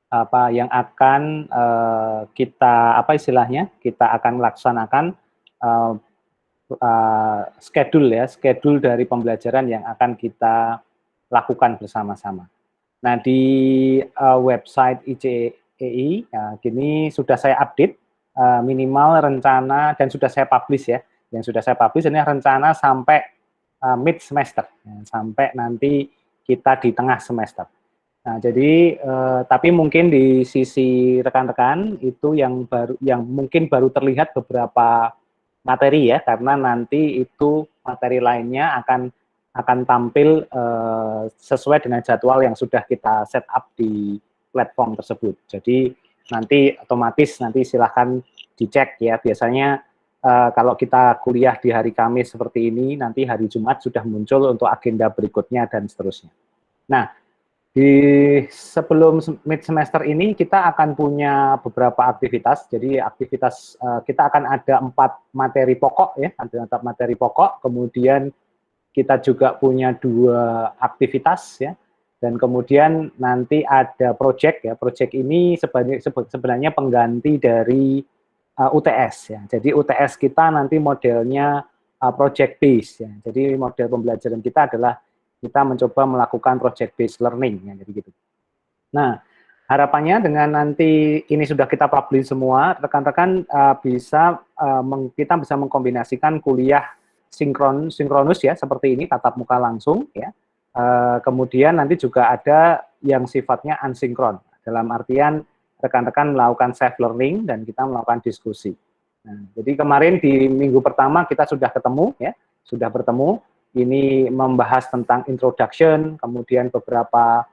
apa yang akan kita apa istilahnya kita akan melaksanakan uh, schedule dari pembelajaran yang akan kita lakukan bersama-sama. Nah, di website ICEI kini sudah saya update minimal rencana dan sudah saya publish ya. Yang sudah saya publish ini rencana sampai mid semester, sampai nanti kita di tengah semester. Nah, jadi tapi mungkin di sisi rekan-rekan itu yang mungkin baru terlihat beberapa materi ya, karena nanti itu materi lainnya akan tampil sesuai dengan jadwal yang sudah kita set up di platform tersebut. Jadi nanti otomatis nanti silahkan dicek ya. Biasanya kalau kita kuliah di hari Kamis seperti ini, nanti hari Jumat sudah muncul untuk agenda berikutnya dan seterusnya. Nah, di sebelum mid semester ini kita akan punya beberapa aktivitas. Jadi aktivitas kita akan ada 4 materi pokok ya, ada 4 materi pokok. Kemudian kita juga punya 2 aktivitas ya. Dan kemudian nanti ada project ya. Project ini sebenarnya pengganti dari UTS ya. Jadi UTS kita nanti modelnya project based ya. Jadi model pembelajaran kita adalah kita mencoba melakukan project based learning ya, jadi gitu. Nah, harapannya dengan nanti ini sudah kita publish semua, rekan-rekan kita bisa mengkombinasikan kuliah sinkronus ya seperti ini tatap muka langsung ya. Kemudian nanti juga ada yang sifatnya asinkron. Dalam artian rekan-rekan melakukan self learning dan kita melakukan diskusi. Nah, jadi kemarin di minggu pertama kita sudah ketemu ya, sudah bertemu. Ini membahas tentang introduction, kemudian beberapa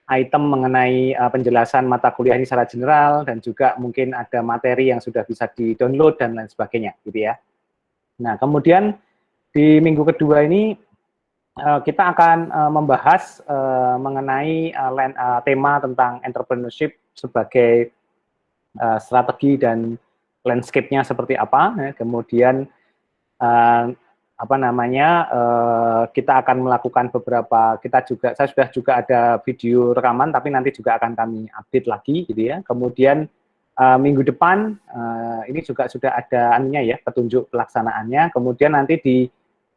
item mengenai penjelasan mata kuliah ini secara general, dan juga mungkin ada materi yang sudah bisa di-download dan lain sebagainya, gitu ya. Nah, kemudian di minggu kedua ini kita akan membahas mengenai tema tentang entrepreneurship sebagai strategi dan landscape-nya seperti apa. Ya. Kemudian kita akan melakukan saya sudah juga ada video rekaman, tapi nanti juga akan kami update lagi, gitu ya. Kemudian minggu depan ini juga sudah ada petunjuk pelaksanaannya. Kemudian nanti di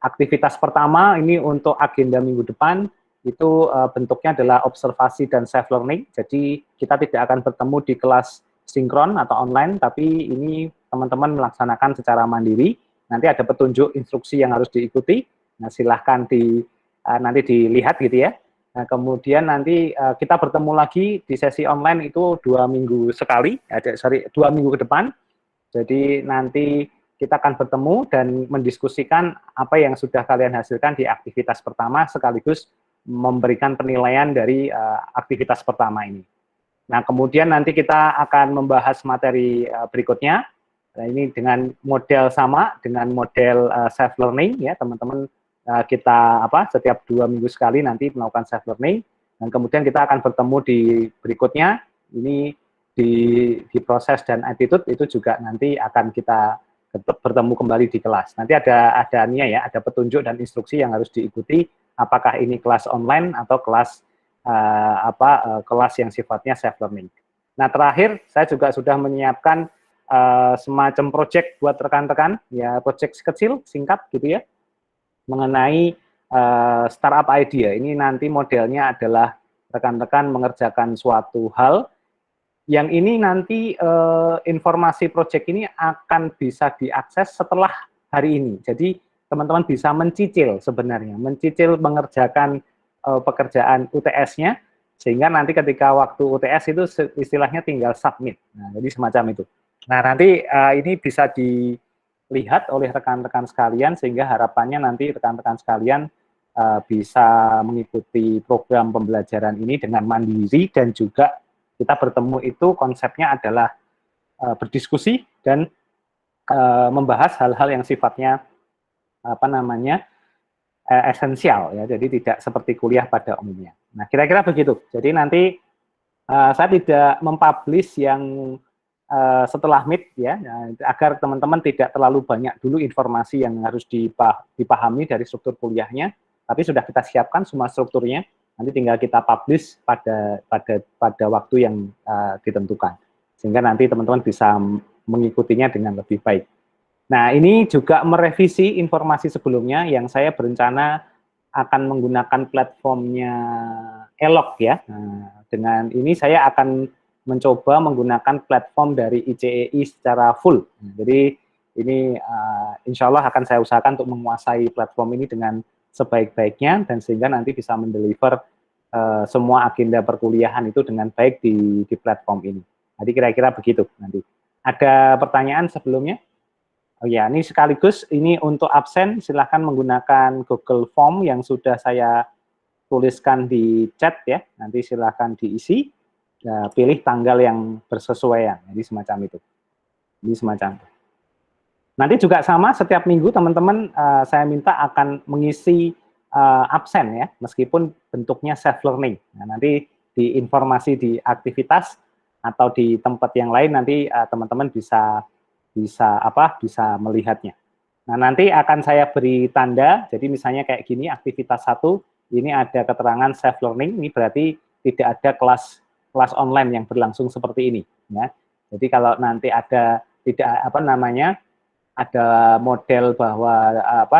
aktivitas pertama ini untuk agenda minggu depan itu bentuknya adalah observasi dan self learning. Jadi kita tidak akan bertemu di kelas sinkron atau online, tapi ini teman-teman melaksanakan secara mandiri. Nanti ada petunjuk instruksi yang harus diikuti. Nah, silahkan nanti dilihat gitu ya. Nah, kemudian nanti kita bertemu lagi di sesi online itu 2 minggu sekali, 2 minggu ke depan. Jadi nanti kita akan bertemu dan mendiskusikan apa yang sudah kalian hasilkan di aktivitas pertama, sekaligus memberikan penilaian dari aktivitas pertama ini. Nah, kemudian nanti kita akan membahas materi berikutnya. Nah, ini dengan model sama, dengan model self learning ya, teman-teman kita setiap 2 minggu sekali nanti melakukan self learning, dan kemudian kita akan bertemu di berikutnya. Ini di proses dan attitude itu juga nanti akan kita bertemu kembali di kelas. Nanti ada petunjuk dan instruksi yang harus diikuti, apakah ini kelas online atau kelas kelas yang sifatnya self learning. Nah, terakhir saya juga sudah menyiapkan semacam project buat rekan-rekan, ya project kecil, singkat gitu ya, mengenai startup idea. Ini nanti modelnya adalah rekan-rekan mengerjakan suatu hal, yang ini nanti informasi project ini akan bisa diakses setelah hari ini. Jadi teman-teman bisa mencicil mengerjakan pekerjaan UTS-nya, sehingga nanti ketika waktu UTS itu istilahnya tinggal submit. Nah, jadi semacam itu. Nah, nanti ini bisa dilihat oleh rekan-rekan sekalian, sehingga harapannya nanti rekan-rekan sekalian bisa mengikuti program pembelajaran ini dengan mandiri, dan juga kita bertemu itu konsepnya adalah berdiskusi dan membahas hal-hal yang sifatnya esensial ya, jadi tidak seperti kuliah pada umumnya. Nah, kira-kira begitu. Jadi nanti saya tidak mempublish yang setelah mid ya, agar teman-teman tidak terlalu banyak dulu informasi yang harus dipahami dari struktur kuliahnya, tapi sudah kita siapkan semua strukturnya. Nanti tinggal kita publish pada waktu yang ditentukan, sehingga nanti teman-teman bisa mengikutinya dengan lebih baik. Nah, ini juga merevisi informasi sebelumnya yang saya berencana akan menggunakan platformnya Elok ya. Nah, dengan ini saya akan mencoba menggunakan platform dari ICEI secara full. Jadi ini insya Allah akan saya usahakan untuk menguasai platform ini dengan sebaik-baiknya dan sehingga nanti bisa mendeliver semua agenda perkuliahan itu dengan baik di platform ini. Jadi kira-kira begitu nanti. Ada pertanyaan sebelumnya? Oh ya, ini sekaligus ini untuk absen silahkan menggunakan Google Form yang sudah saya tuliskan di chat ya. Nanti silahkan diisi, ya, pilih tanggal yang bersesuaian. Jadi semacam itu. Ini semacam itu. Nanti juga sama setiap minggu teman-teman saya minta akan mengisi absen ya, meskipun bentuknya self learning. Nah, nanti di informasi di aktivitas atau di tempat yang lain nanti teman-teman bisa melihatnya. Nah, nanti akan saya beri tanda, jadi misalnya kayak gini, aktivitas 1, ini ada keterangan self learning, ini berarti tidak ada kelas online yang berlangsung seperti ini. Ya. Jadi kalau nanti ada ada model bahwa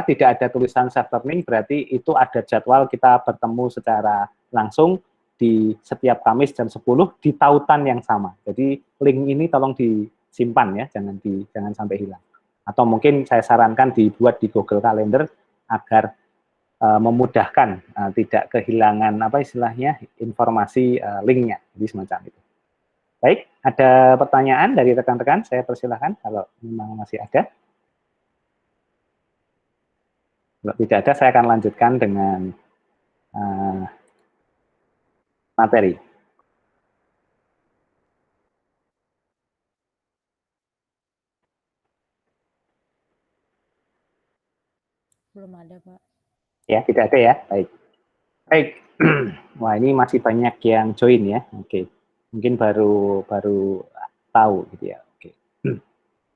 tidak ada tulisan self learning, berarti itu ada jadwal kita bertemu secara langsung di setiap Kamis jam 10 di tautan yang sama. Jadi link ini tolong disimpan ya, jangan sampai hilang. Atau mungkin saya sarankan dibuat di Google Calendar agar memudahkan tidak kehilangan informasi linknya, jadi semacam itu. Baik, ada pertanyaan dari rekan-rekan, saya persilahkan kalau memang masih ada. Kalau tidak ada, saya akan lanjutkan dengan materi. Belum ada, Pak. Ya, tidak ada ya. Baik. Baik. Wah, ini masih banyak yang join ya. Oke. Mungkin baru tahu gitu ya. Oke.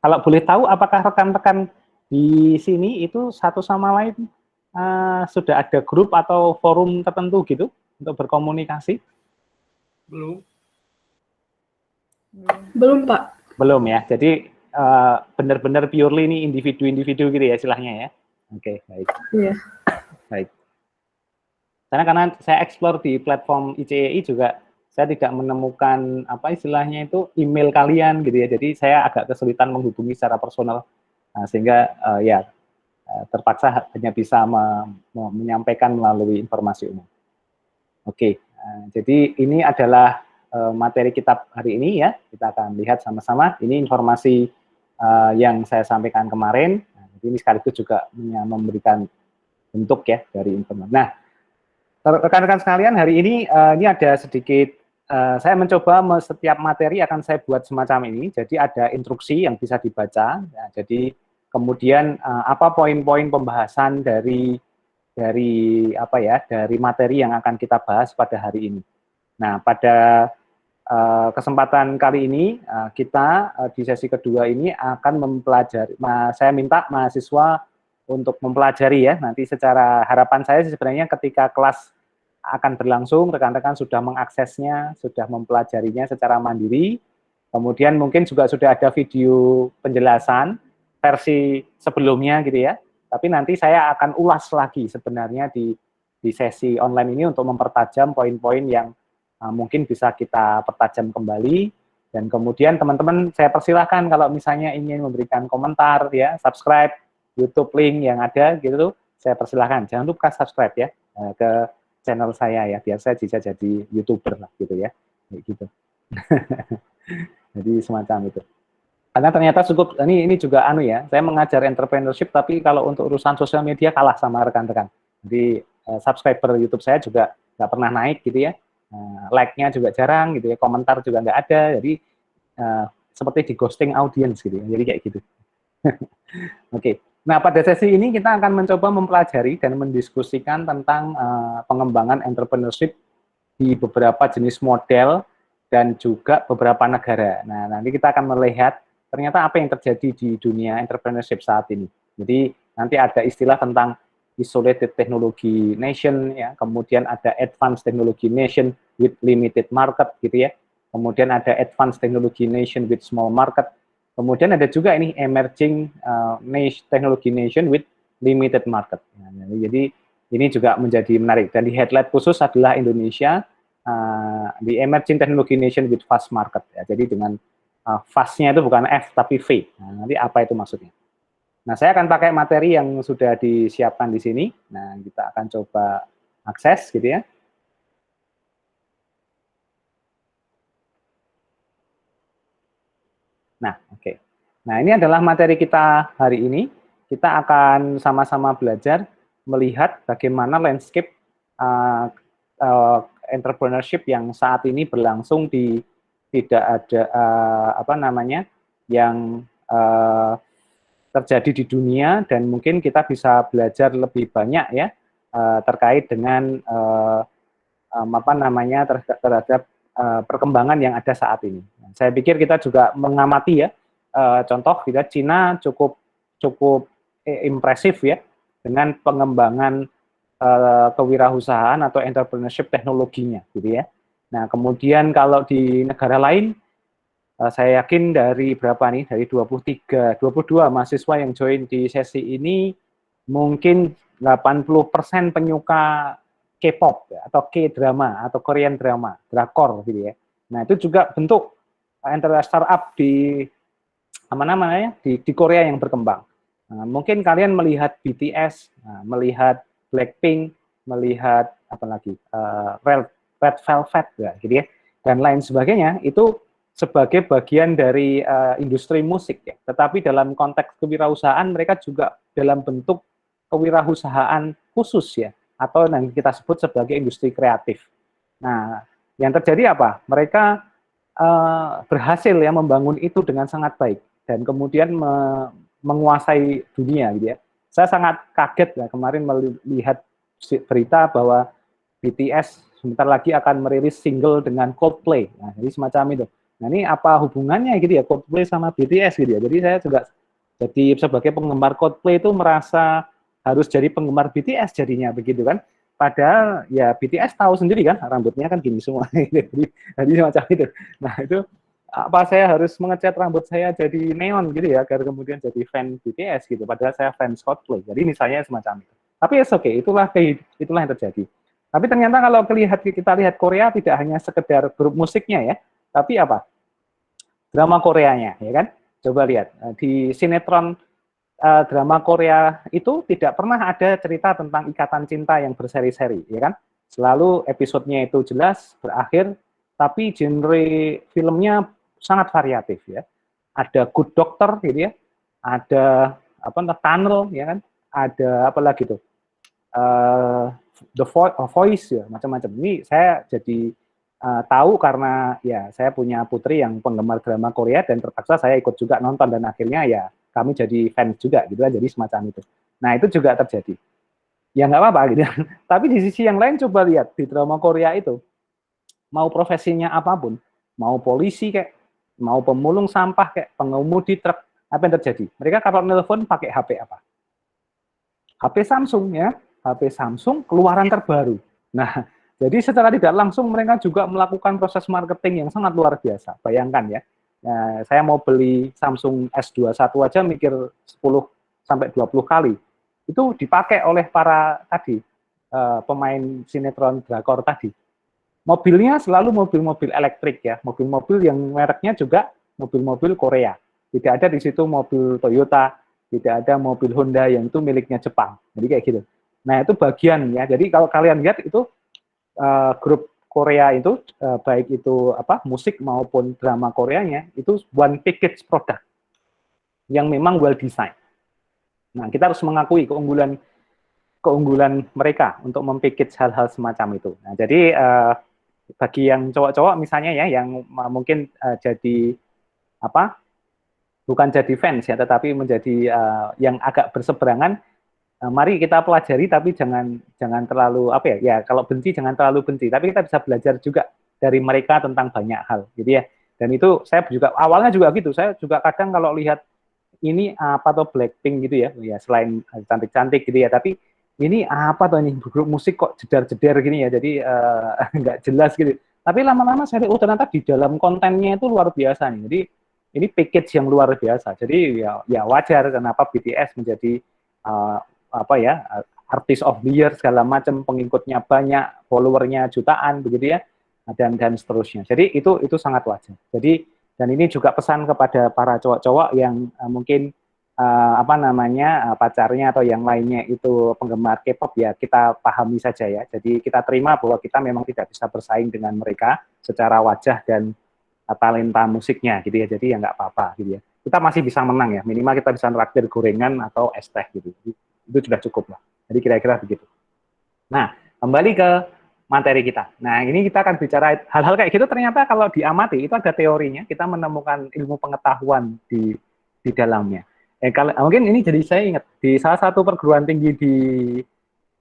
Kalau boleh tahu apakah rekan-rekan di sini itu satu sama lain sudah ada grup atau forum tertentu gitu untuk berkomunikasi? Belum. Belum, Pak. Belum ya. Jadi benar-benar purely ini individu-individu gitu ya istilahnya ya. Oke, baik. Iya. Baik. Karena saya explore di platform ICEI juga saya tidak menemukan istilahnya itu email kalian gitu ya. Jadi saya agak kesulitan menghubungi secara personal sehingga terpaksa hanya bisa menyampaikan melalui informasi umum. Oke. Jadi ini adalah materi kitab hari ini ya. Kita akan lihat sama-sama. Ini informasi yang saya sampaikan kemarin. Jadi ini sekaligus juga memberikan bentuk ya dari informasi. Nah, rekan-rekan sekalian, hari ini ada sedikit, saya mencoba setiap materi akan saya buat semacam ini, jadi ada instruksi yang bisa dibaca, ya, jadi kemudian apa poin-poin pembahasan dari materi yang akan kita bahas pada hari ini. Nah, pada kesempatan kali ini kita di sesi kedua ini akan mempelajari, saya minta mahasiswa untuk mempelajari ya, nanti secara harapan saya sebenarnya ketika kelas akan berlangsung, rekan-rekan sudah mengaksesnya, sudah mempelajarinya secara mandiri, kemudian mungkin juga sudah ada video penjelasan versi sebelumnya gitu ya, tapi nanti saya akan ulas lagi sebenarnya di sesi online ini untuk mempertajam poin-poin yang mungkin bisa kita pertajam kembali, dan kemudian teman-teman saya persilahkan kalau misalnya ingin memberikan komentar ya, subscribe YouTube link yang ada gitu, saya persilahkan. Jangan lupa subscribe ya ke channel saya ya, biar saya bisa jadi YouTuber lah gitu ya, gitu. Jadi semacam itu. Karena ternyata cukup ini juga saya mengajar entrepreneurship, tapi kalau untuk urusan sosial media kalah sama rekan-rekan. Jadi subscriber YouTube saya juga nggak pernah naik gitu ya, like-nya juga jarang gitu ya, komentar juga nggak ada. Jadi seperti di ghosting audience gitu ya, jadi kayak gitu. Oke. Nah, pada sesi ini kita akan mencoba mempelajari dan mendiskusikan tentang pengembangan entrepreneurship di beberapa jenis model dan juga beberapa negara. Nah, nanti kita akan melihat ternyata apa yang terjadi di dunia entrepreneurship saat ini. Jadi, nanti ada istilah tentang isolated technology nation, ya. Kemudian ada advanced technology nation with limited market, gitu ya. Kemudian ada advanced technology nation with small market. Kemudian ada juga ini emerging technology nation with limited market. Nah, jadi ini juga menjadi menarik. Dan di headlight khusus adalah Indonesia, the emerging technology nation with fast market. Ya. Jadi dengan fast-nya itu bukan F tapi V. Nah, nanti apa itu maksudnya? Nah, saya akan pakai materi yang sudah disiapkan di sini. Nah, kita akan coba akses, gitu ya. Nah, oke. Nah, ini adalah materi kita hari ini. Kita akan sama-sama belajar melihat bagaimana landscape entrepreneurship yang saat ini berlangsung di tidak ada apa namanya yang terjadi di dunia, dan mungkin kita bisa belajar lebih banyak ya terkait dengan apa namanya terhadap perkembangan yang ada saat ini. Saya pikir kita juga mengamati ya contoh kita Cina cukup impresif ya dengan pengembangan kewirausahaan atau entrepreneurship teknologinya, gitu ya. Nah, kemudian kalau di negara lain, saya yakin dari berapa nih, dari 23, 22 mahasiswa yang join di sesi ini, mungkin 80% penyuka K-pop ya, atau K-drama atau Korean drama, drakor, gitu ya. Nah, itu juga bentuk startup di apa namanya di Korea yang berkembang. Nah, mungkin kalian melihat BTS, melihat Blackpink, melihat apa lagi Red Velvet ya, gitu ya, dan lain sebagainya, itu sebagai bagian dari industri musik ya. Tetapi dalam konteks kewirausahaan mereka juga dalam bentuk kewirausahaan khusus ya, atau yang kita sebut sebagai industri kreatif. Nah, yang terjadi apa? Mereka berhasil ya membangun itu dengan sangat baik dan kemudian menguasai dunia, gitu ya. Saya sangat kaget ya kemarin melihat berita bahwa BTS sebentar lagi akan merilis single dengan Coldplay. Nah, jadi semacam itu. Nah, ini apa hubungannya gitu ya Coldplay sama BTS gitu ya. Jadi saya juga jadi sebagai penggemar Coldplay itu merasa harus jadi penggemar BTS jadinya begitu kan. Padahal ya BTS tahu sendiri kan rambutnya kan gini semua. Jadi semacam itu. Nah, itu apa saya harus mengecat rambut saya jadi neon gitu ya agar kemudian jadi fan BTS gitu, padahal saya fans Coldplay. Jadi misalnya semacam itu. Tapi oke, itulah yang terjadi. Tapi ternyata kalau kita lihat Korea tidak hanya sekedar grup musiknya ya, tapi apa? Drama Koreanya, ya kan? Coba lihat di sinetron drama Korea itu tidak pernah ada cerita tentang ikatan cinta yang berseri-seri, ya kan? Selalu episodenya itu jelas berakhir, tapi genre filmnya sangat variatif ya. Ada Good Doctor gitu ya, ada apa Tunnel ya kan, ada apa lagi tuh The Voice ya, macam-macam. Ini saya jadi tahu karena ya saya punya putri yang penggemar drama Korea dan terpaksa saya ikut juga nonton dan akhirnya ya kami jadi fans juga gitu kan, jadi semacam itu. Nah, itu juga terjadi. Ya nggak apa-apa gitu. Tapi di sisi yang lain coba lihat di drama Korea itu, mau profesinya apapun, mau polisi kayak, mau pemulung sampah kayak, pengemudi truk, apa yang terjadi? Mereka kalau nelpon pakai HP apa? HP Samsung ya, HP Samsung keluaran terbaru. Nah, jadi secara tidak langsung mereka juga melakukan proses marketing yang sangat luar biasa. Bayangkan ya, saya mau beli Samsung S21 aja mikir 10 sampai 20 kali. Itu dipakai oleh para tadi pemain sinetron drakor tadi. Mobilnya selalu mobil-mobil elektrik ya, mobil-mobil yang mereknya juga mobil-mobil Korea. Tidak ada di situ mobil Toyota, tidak ada mobil Honda yang itu miliknya Jepang. Jadi kayak gitu. Nah, itu bagian ya. Jadi kalau kalian lihat itu grup Korea itu baik itu apa musik maupun drama Koreanya itu one package product yang memang well design. Nah, kita harus mengakui keunggulan mereka untuk mempackage hal-hal semacam itu. Nah, jadi bagi yang cowok-cowok misalnya ya yang mungkin jadi apa bukan jadi fans ya tetapi menjadi yang agak berseberangan, mari kita pelajari tapi jangan terlalu apa ya kalau benci jangan terlalu benci, tapi kita bisa belajar juga dari mereka tentang banyak hal gitu ya. Dan itu saya juga awalnya juga gitu, saya juga kadang kalau lihat ini apa atau Blackpink gitu ya selain cantik-cantik gitu ya, tapi ini apa tuh ini grup musik kok jedar-jeder gini ya, jadi nggak jelas gitu. Tapi lama-lama saya lihat, oh ternyata di dalam kontennya itu luar biasa nih. Jadi ini package yang luar biasa. Jadi ya wajar kenapa BTS menjadi apa ya, artist of the year segala macam, pengikutnya banyak, followernya jutaan begitu ya, dan seterusnya. Jadi itu sangat wajar. Jadi dan ini juga pesan kepada para cowok-cowok yang mungkin apa namanya pacarnya atau yang lainnya itu penggemar K-pop, ya kita pahami saja ya. Jadi kita terima bahwa kita memang tidak bisa bersaing dengan mereka secara wajah dan talenta musiknya gitu ya. Jadi ya nggak apa-apa gitu ya. Kita masih bisa menang ya. Minimal kita bisa traktir gorengan atau es teh gitu. Itu sudah cukup lah. Jadi kira-kira begitu. Nah, kembali ke materi kita. Nah, ini kita akan bicara hal-hal kayak gitu. Ternyata kalau diamati itu ada teorinya. Kita menemukan ilmu pengetahuan di dalamnya. Kalau mungkin ini jadi saya ingat di salah satu perguruan tinggi di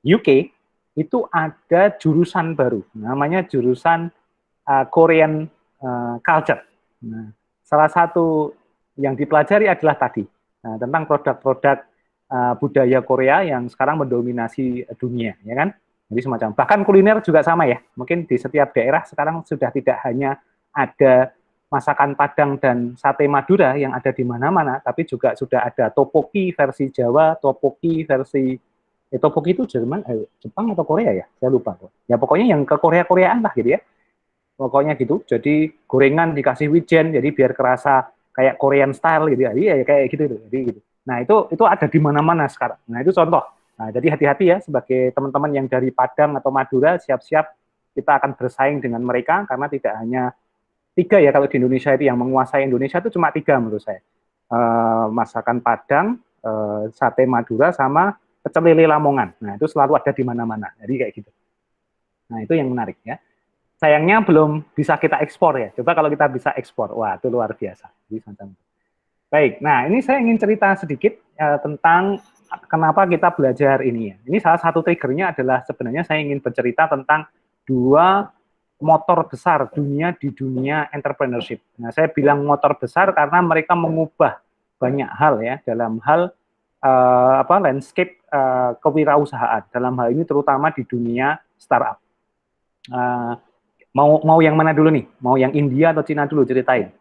UK itu ada jurusan baru, namanya jurusan Korean Culture. Nah, salah satu yang dipelajari adalah tadi tentang produk-produk budaya Korea yang sekarang mendominasi dunia, ya kan? Jadi semacam bahkan kuliner juga sama ya. Mungkin di setiap daerah sekarang sudah tidak hanya ada masakan Padang dan sate Madura yang ada di mana-mana, tapi juga sudah ada topoki versi Jawa, topoki versi topoki itu Jerman, Jepang atau Korea ya, saya lupa. Ya pokoknya yang ke Korea-Koreaan lah gitu ya. Pokoknya gitu. Jadi gorengan dikasih wijen, jadi biar kerasa kayak Korean style gitu ya. Iya kayak gitu. Jadi gitu. Nah itu ada di mana-mana sekarang. Nah itu contoh. Nah jadi hati-hati ya sebagai teman-teman yang dari Padang atau Madura, siap-siap kita akan bersaing dengan mereka karena tidak hanya 3 ya kalau di Indonesia itu yang menguasai Indonesia itu cuma 3 menurut saya. Masakan Padang, sate Madura sama pecel lele Lamongan. Nah, itu selalu ada di mana-mana. Jadi kayak gitu. Nah, itu yang menarik ya. Sayangnya belum bisa kita ekspor ya. Coba kalau kita bisa ekspor, wah itu luar biasa. Jadi semacam itu. Baik, nah ini saya ingin cerita sedikit tentang kenapa kita belajar ini ya. Ini salah satu triggernya adalah sebenarnya saya ingin bercerita tentang 2 motor besar dunia di dunia entrepreneurship. Nah, saya bilang motor besar karena mereka mengubah banyak hal ya dalam hal landscape kewirausahaan. Dalam hal ini terutama di dunia startup. Mau yang mana dulu nih? Mau yang India atau Cina dulu ceritain?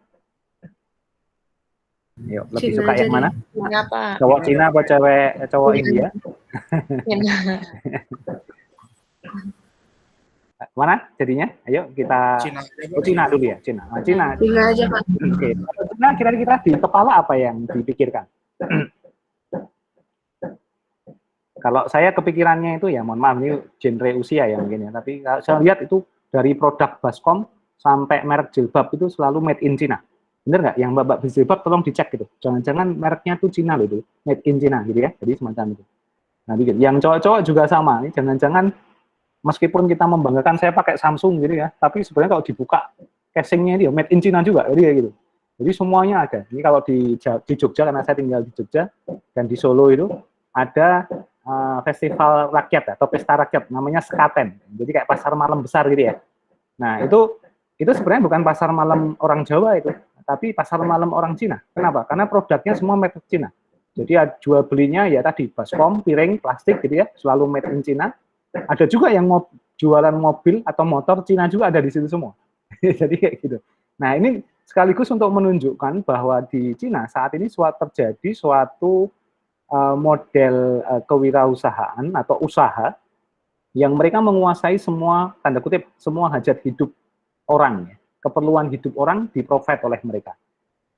Yuk, lebih Cina suka yang mana? Kenapa? Cowok Cina atau cowok India? Mana jadinya? Ayo kita Cina dulu ya, Cina. Nah, Cina aja Pak. Oke. Cina kira-kira di kepala apa yang dipikirkan? Kalau saya kepikirannya itu ya, mohon maaf ini genre usia ya mungkin ya, tapi kalau saya lihat itu dari produk baskom sampai merek jilbab itu selalu made in China. Bener nggak? Yang Mbak jilbab tolong dicek gitu. Jangan-jangan mereknya tuh Cina loh itu, made in China gitu ya. Jadi semacam itu. Nah, gitu. Yang cowok-cowok juga sama. Ini jangan-jangan meskipun kita membanggakan saya pakai Samsung gitu ya, tapi sebenarnya kalau dibuka casingnya dia made in China juga, jadi gitu. Jadi semuanya ada. Ini kalau di Jogja, karena saya tinggal di Jogja dan di Solo itu ada festival rakyat atau pesta rakyat namanya Sekaten. Jadi kayak pasar malam besar gitu ya. Nah itu sebenarnya bukan pasar malam orang Jawa itu, tapi pasar malam orang Cina. Kenapa? Karena produknya semua made in China. Jadi jual belinya ya tadi baskom, piring, plastik gitu ya, selalu made in China. Ada juga yang mau jualan mobil atau motor Cina juga ada di situ semua. Jadi kayak gitu. Nah ini sekaligus untuk menunjukkan bahwa di Cina saat ini terjadi suatu model kewirausahaan atau usaha yang mereka menguasai semua tanda kutip semua hajat hidup orang, ya. Keperluan hidup orang di-provide oleh mereka.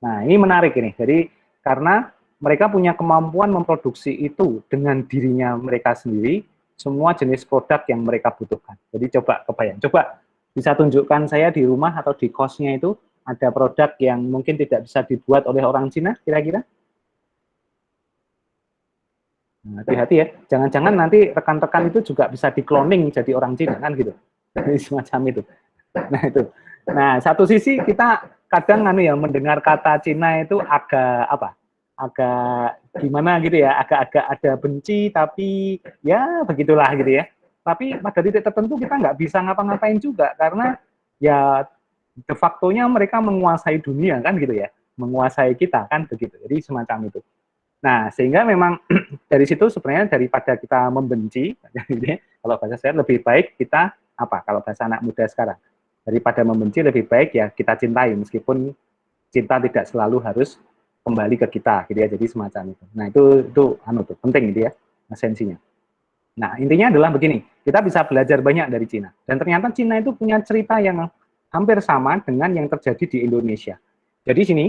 Nah ini menarik ini. Jadi karena mereka punya kemampuan memproduksi itu dengan dirinya mereka sendiri, semua jenis produk yang mereka butuhkan. Jadi coba kebayang, coba bisa tunjukkan saya di rumah atau di kosnya itu ada produk yang mungkin tidak bisa dibuat oleh orang Cina, kira-kira? Nah, hati-hati ya, jangan-jangan nanti rekan-rekan itu juga bisa di-cloning jadi orang Cina, kan gitu. Semacam itu. Nah itu. Nah satu sisi kita kadang mendengar kata Cina itu agak gimana gitu ya, agak-agak ada benci, tapi ya begitulah gitu ya. Tapi pada titik tertentu kita nggak bisa ngapa-ngapain juga karena ya de facto-nya mereka menguasai dunia kan gitu ya, menguasai kita kan begitu. Jadi semacam itu. Nah, sehingga memang dari situ sebenarnya daripada kita membenci, kalau bahasa saya lebih baik kita apa? Kalau bahasa anak muda sekarang, daripada membenci lebih baik ya kita cintai, meskipun cinta tidak selalu harus kembali ke kita, gitu ya. Jadi semacam itu. Nah, itu anu tuh penting gitu ya, esensinya. Nah, intinya adalah begini, kita bisa belajar banyak dari Cina. Dan ternyata Cina itu punya cerita yang hampir sama dengan yang terjadi di Indonesia. Jadi sini,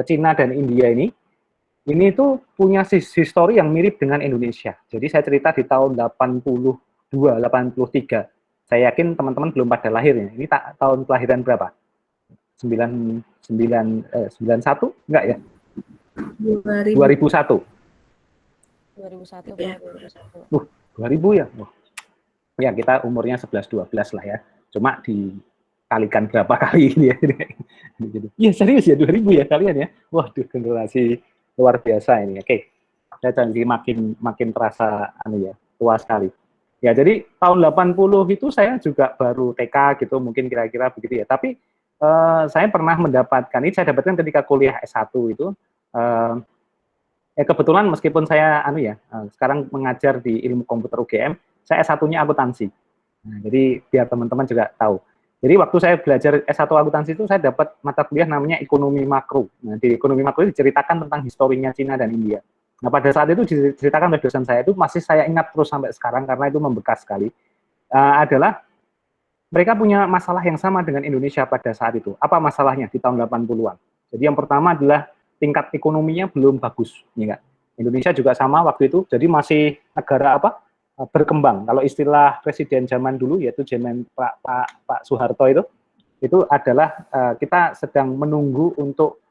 Cina dan India ini tuh punya histori yang mirip dengan Indonesia. Jadi saya cerita di tahun 82, 83. Saya yakin teman-teman belum pada lahir ya. Ini tahun kelahiran berapa? 91? Enggak ya? 2000. 2001. 2001 Ya. Pak, 2001. 2000 ya? Ya, kita umurnya 11-12 lah ya. Cuma dikalikan berapa kali ini ya. Iya, serius ya 2000 ya kalian ya. Waduh, generasi luar biasa ini. Oke. Saya jadi makin terasa ya, tua sekali. Ya, jadi tahun 80 itu saya juga baru TK gitu, mungkin kira-kira begitu ya. Tapi saya pernah mendapatkan, ini saya dapatkan ketika kuliah S1 itu, kebetulan meskipun saya sekarang mengajar di ilmu komputer UGM, saya S1-nya akuntansi. Nah, jadi biar teman-teman juga tahu. Jadi waktu saya belajar S1 akuntansi itu saya dapat mata kuliah namanya ekonomi makro. Nah, di ekonomi makro itu diceritakan tentang historinya Cina dan India. Nah, pada saat itu diceritakan oleh dosen saya, itu masih saya ingat terus sampai sekarang karena itu membekas sekali. Adalah mereka punya masalah yang sama dengan Indonesia pada saat itu. Apa masalahnya di tahun 80-an? Jadi yang pertama adalah tingkat ekonominya belum bagus, ya. Indonesia juga sama waktu itu, jadi masih negara berkembang. Kalau istilah presiden zaman dulu yaitu zaman Pak Soeharto itu adalah kita sedang menunggu untuk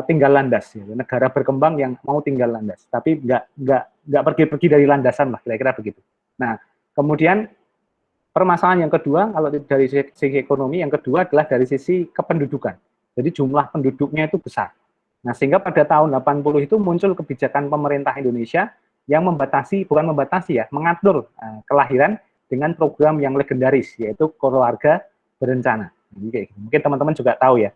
tinggal landas, ya. Negara berkembang yang mau tinggal landas, tapi nggak pergi-pergi dari landasan lah, kira-kira begitu. Nah, kemudian permasalahan yang kedua, kalau dari sisi ekonomi, yang kedua adalah dari sisi kependudukan. Jadi jumlah penduduknya itu besar. Nah, sehingga pada tahun 80 itu muncul kebijakan pemerintah Indonesia yang bukan membatasi ya, mengatur kelahiran dengan program yang legendaris, yaitu keluarga berencana. Jadi kayak gitu. Mungkin teman-teman juga tahu ya.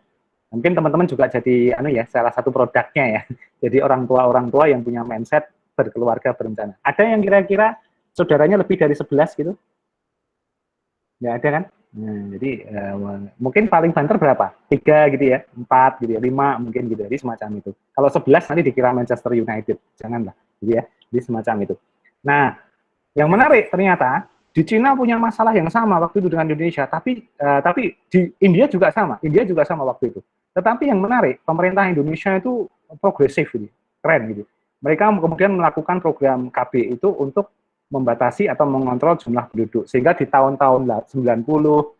Mungkin teman-teman juga jadi salah satu produknya ya. Jadi orang tua yang punya mindset berkeluarga berencana. Ada yang kira-kira saudaranya lebih dari 11 gitu? Nggak ada kan? Nah, jadi mungkin paling banter berapa? 3 gitu ya, 4 gitu ya, 5 mungkin gitu. Jadi semacam itu. Kalau 11 nanti dikira Manchester United. Janganlah. Gitu ya. Jadi semacam itu. Nah, yang menarik ternyata di Cina punya masalah yang sama waktu itu dengan Indonesia, tapi di India juga sama. India juga sama waktu itu. Tetapi yang menarik, pemerintah Indonesia itu progresif gitu. Keren gitu. Mereka kemudian melakukan program KB itu untuk membatasi atau mengontrol jumlah penduduk. Sehingga di tahun-tahun 90,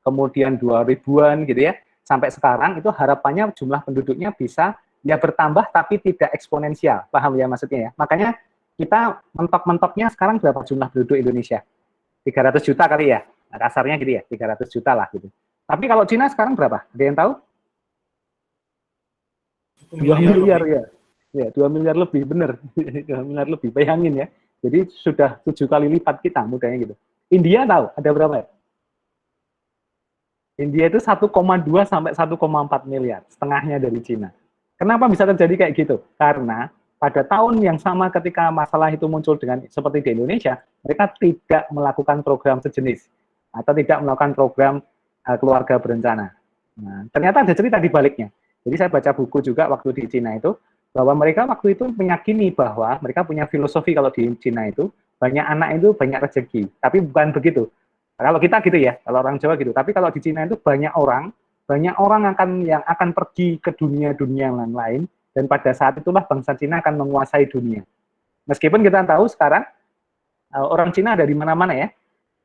kemudian 2000-an gitu ya, sampai sekarang itu harapannya jumlah penduduknya bisa ya bertambah tapi tidak eksponensial. Paham ya maksudnya ya? Makanya kita mentok-mentoknya sekarang berapa jumlah penduduk Indonesia? 300 juta kali ya? Nah, kasarnya gitu ya, 300 juta lah gitu. Tapi kalau Cina sekarang berapa? Ada yang tahu? 2 miliar ya. Ya, 2 miliar lebih, benar. 2 miliar lebih, bayangin ya. Jadi sudah 7 kali lipat kita mudanya gitu. India tahu ada berapa ya? India itu 1,2 sampai 1,4 miliar, setengahnya dari Cina. Kenapa bisa terjadi kayak gitu? Karena pada tahun yang sama ketika masalah itu muncul dengan seperti di Indonesia, mereka tidak melakukan program sejenis atau tidak melakukan program keluarga berencana. Nah, ternyata ada cerita di baliknya. Jadi saya baca buku juga waktu di Cina itu, bahwa mereka waktu itu meyakini bahwa mereka punya filosofi kalau di Cina itu, banyak anak itu banyak rezeki. Tapi bukan begitu. Kalau kita gitu ya, kalau orang Jawa gitu. Tapi kalau di Cina itu banyak orang yang akan pergi ke dunia-dunia yang lain, dan pada saat itulah bangsa Cina akan menguasai dunia. Meskipun kita tahu sekarang orang Cina ada di mana-mana ya,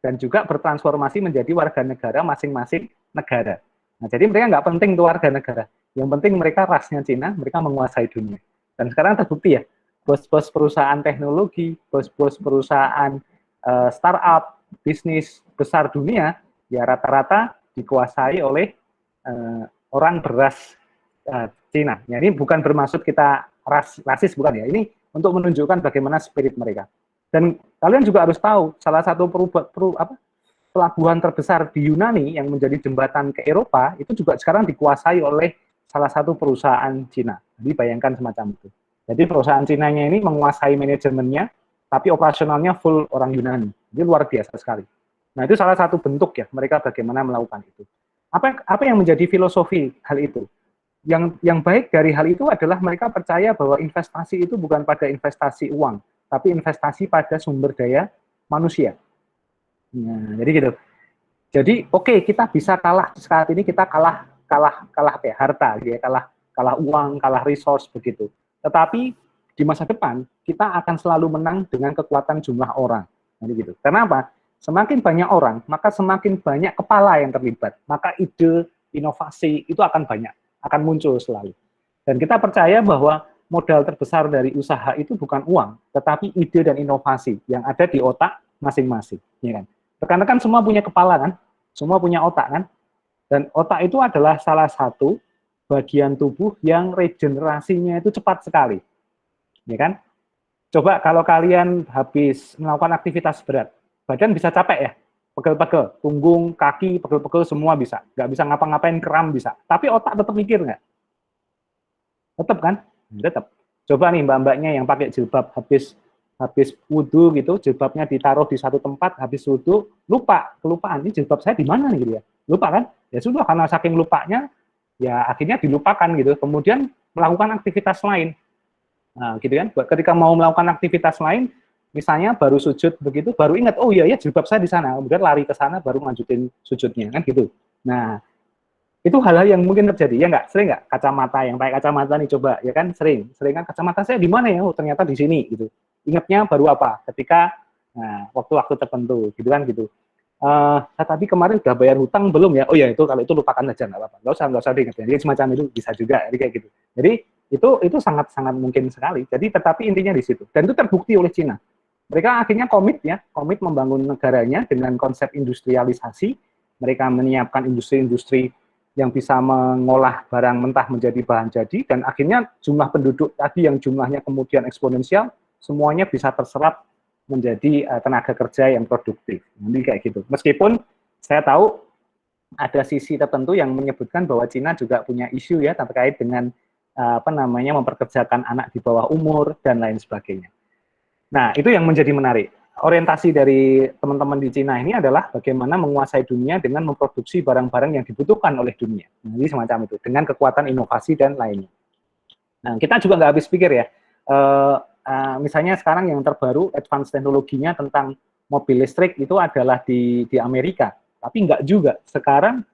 dan juga bertransformasi menjadi warga negara masing-masing negara. Nah, jadi mereka nggak penting tuh warga negara. Yang penting mereka rasnya Cina, mereka menguasai dunia. Dan sekarang terbukti ya, bos-bos perusahaan teknologi, bos-bos perusahaan startup, bisnis besar dunia, ya rata-rata dikuasai oleh orang beras Cina. Ya, ini bukan bermaksud kita rasis, bukan ya. Ini untuk menunjukkan bagaimana spirit mereka. Dan kalian juga harus tahu, salah satu pelabuhan terbesar di Yunani yang menjadi jembatan ke Eropa, itu juga sekarang dikuasai oleh salah satu perusahaan Cina. Jadi bayangkan semacam itu. Jadi perusahaan Cina-nya ini menguasai manajemennya, tapi operasionalnya full orang Yunani. Jadi luar biasa sekali. Nah, itu salah satu bentuk ya mereka bagaimana melakukan itu. Apa yang menjadi filosofi hal itu? Yang baik dari hal itu adalah mereka percaya bahwa investasi itu bukan pada investasi uang, tapi investasi pada sumber daya manusia. Nah, jadi gitu. Jadi oke, kita bisa kalah saat ini, kita kalah apa ya, harta gitu ya, kalah uang, kalah resource begitu. Tetapi di masa depan kita akan selalu menang dengan kekuatan jumlah orang. Jadi gitu. Karena apa? Semakin banyak orang, maka semakin banyak kepala yang terlibat. Maka ide, inovasi itu akan banyak, akan muncul selalu. Dan kita percaya bahwa modal terbesar dari usaha itu bukan uang, tetapi ide dan inovasi yang ada di otak masing-masing. Ya kan? Rekan-rekan semua punya kepala kan? Semua punya otak kan? Dan otak itu adalah salah satu bagian tubuh yang regenerasinya itu cepat sekali. Ya kan? Coba kalau kalian habis melakukan aktivitas berat, badan bisa capek ya, pegel-pegel, punggung, kaki, pegel-pegel semua bisa. Nggak bisa ngapa-ngapain, kram bisa. Tapi otak tetap mikir nggak? Tetap kan? Tetap. Coba nih mbak-mbaknya yang pakai jilbab habis wudhu gitu, jilbabnya ditaruh di satu tempat, habis wudhu, kelupaan, ini jilbab saya di mana nih gitu ya. Lupa kan? Ya sudah, karena saking lupanya, ya akhirnya dilupakan gitu. Kemudian melakukan aktivitas lain. Nah, gitu kan. Ketika mau melakukan aktivitas lain, misalnya baru sujud begitu, baru ingat, oh iya ya jilbab saya di sana. Kemudian lari ke sana, baru lanjutin sujudnya kan gitu. Nah, itu hal-hal yang mungkin terjadi, ya nggak? Sering nggak kacamata, yang pakai kacamata nih coba, ya kan? Sering kan kacamata saya di mana ya? Oh, ternyata di sini gitu. Ingatnya baru apa? Ketika waktu-waktu tertentu, gitu kan gitu. Saya tadi kemarin udah bayar hutang belum ya? Oh ya itu kalau itu lupakan aja nggak apa-apa. Nggak usah diingat. Jadi semacam itu bisa juga, jadi kayak gitu. Jadi itu sangat mungkin sekali. Jadi tetapi intinya di situ. Dan itu terbukti oleh Cina. Mereka akhirnya komit membangun negaranya dengan konsep industrialisasi. Mereka menyiapkan industri-industri yang bisa mengolah barang mentah menjadi bahan jadi, dan akhirnya jumlah penduduk tadi yang jumlahnya kemudian eksponensial, semuanya bisa terserap menjadi tenaga kerja yang produktif. Nanti kayak gitu. Meskipun saya tahu ada sisi tertentu yang menyebutkan bahwa Cina juga punya isu ya terkait dengan memperkerjakan anak di bawah umur dan lain sebagainya. Nah, itu yang menjadi menarik. Orientasi dari teman-teman di Cina ini adalah bagaimana menguasai dunia dengan memproduksi barang-barang yang dibutuhkan oleh dunia. Jadi semacam itu, dengan kekuatan inovasi dan lainnya. Nah, kita juga nggak habis pikir ya. Misalnya sekarang yang terbaru, advance teknologinya tentang mobil listrik itu adalah di Amerika. Tapi nggak juga. Sekarang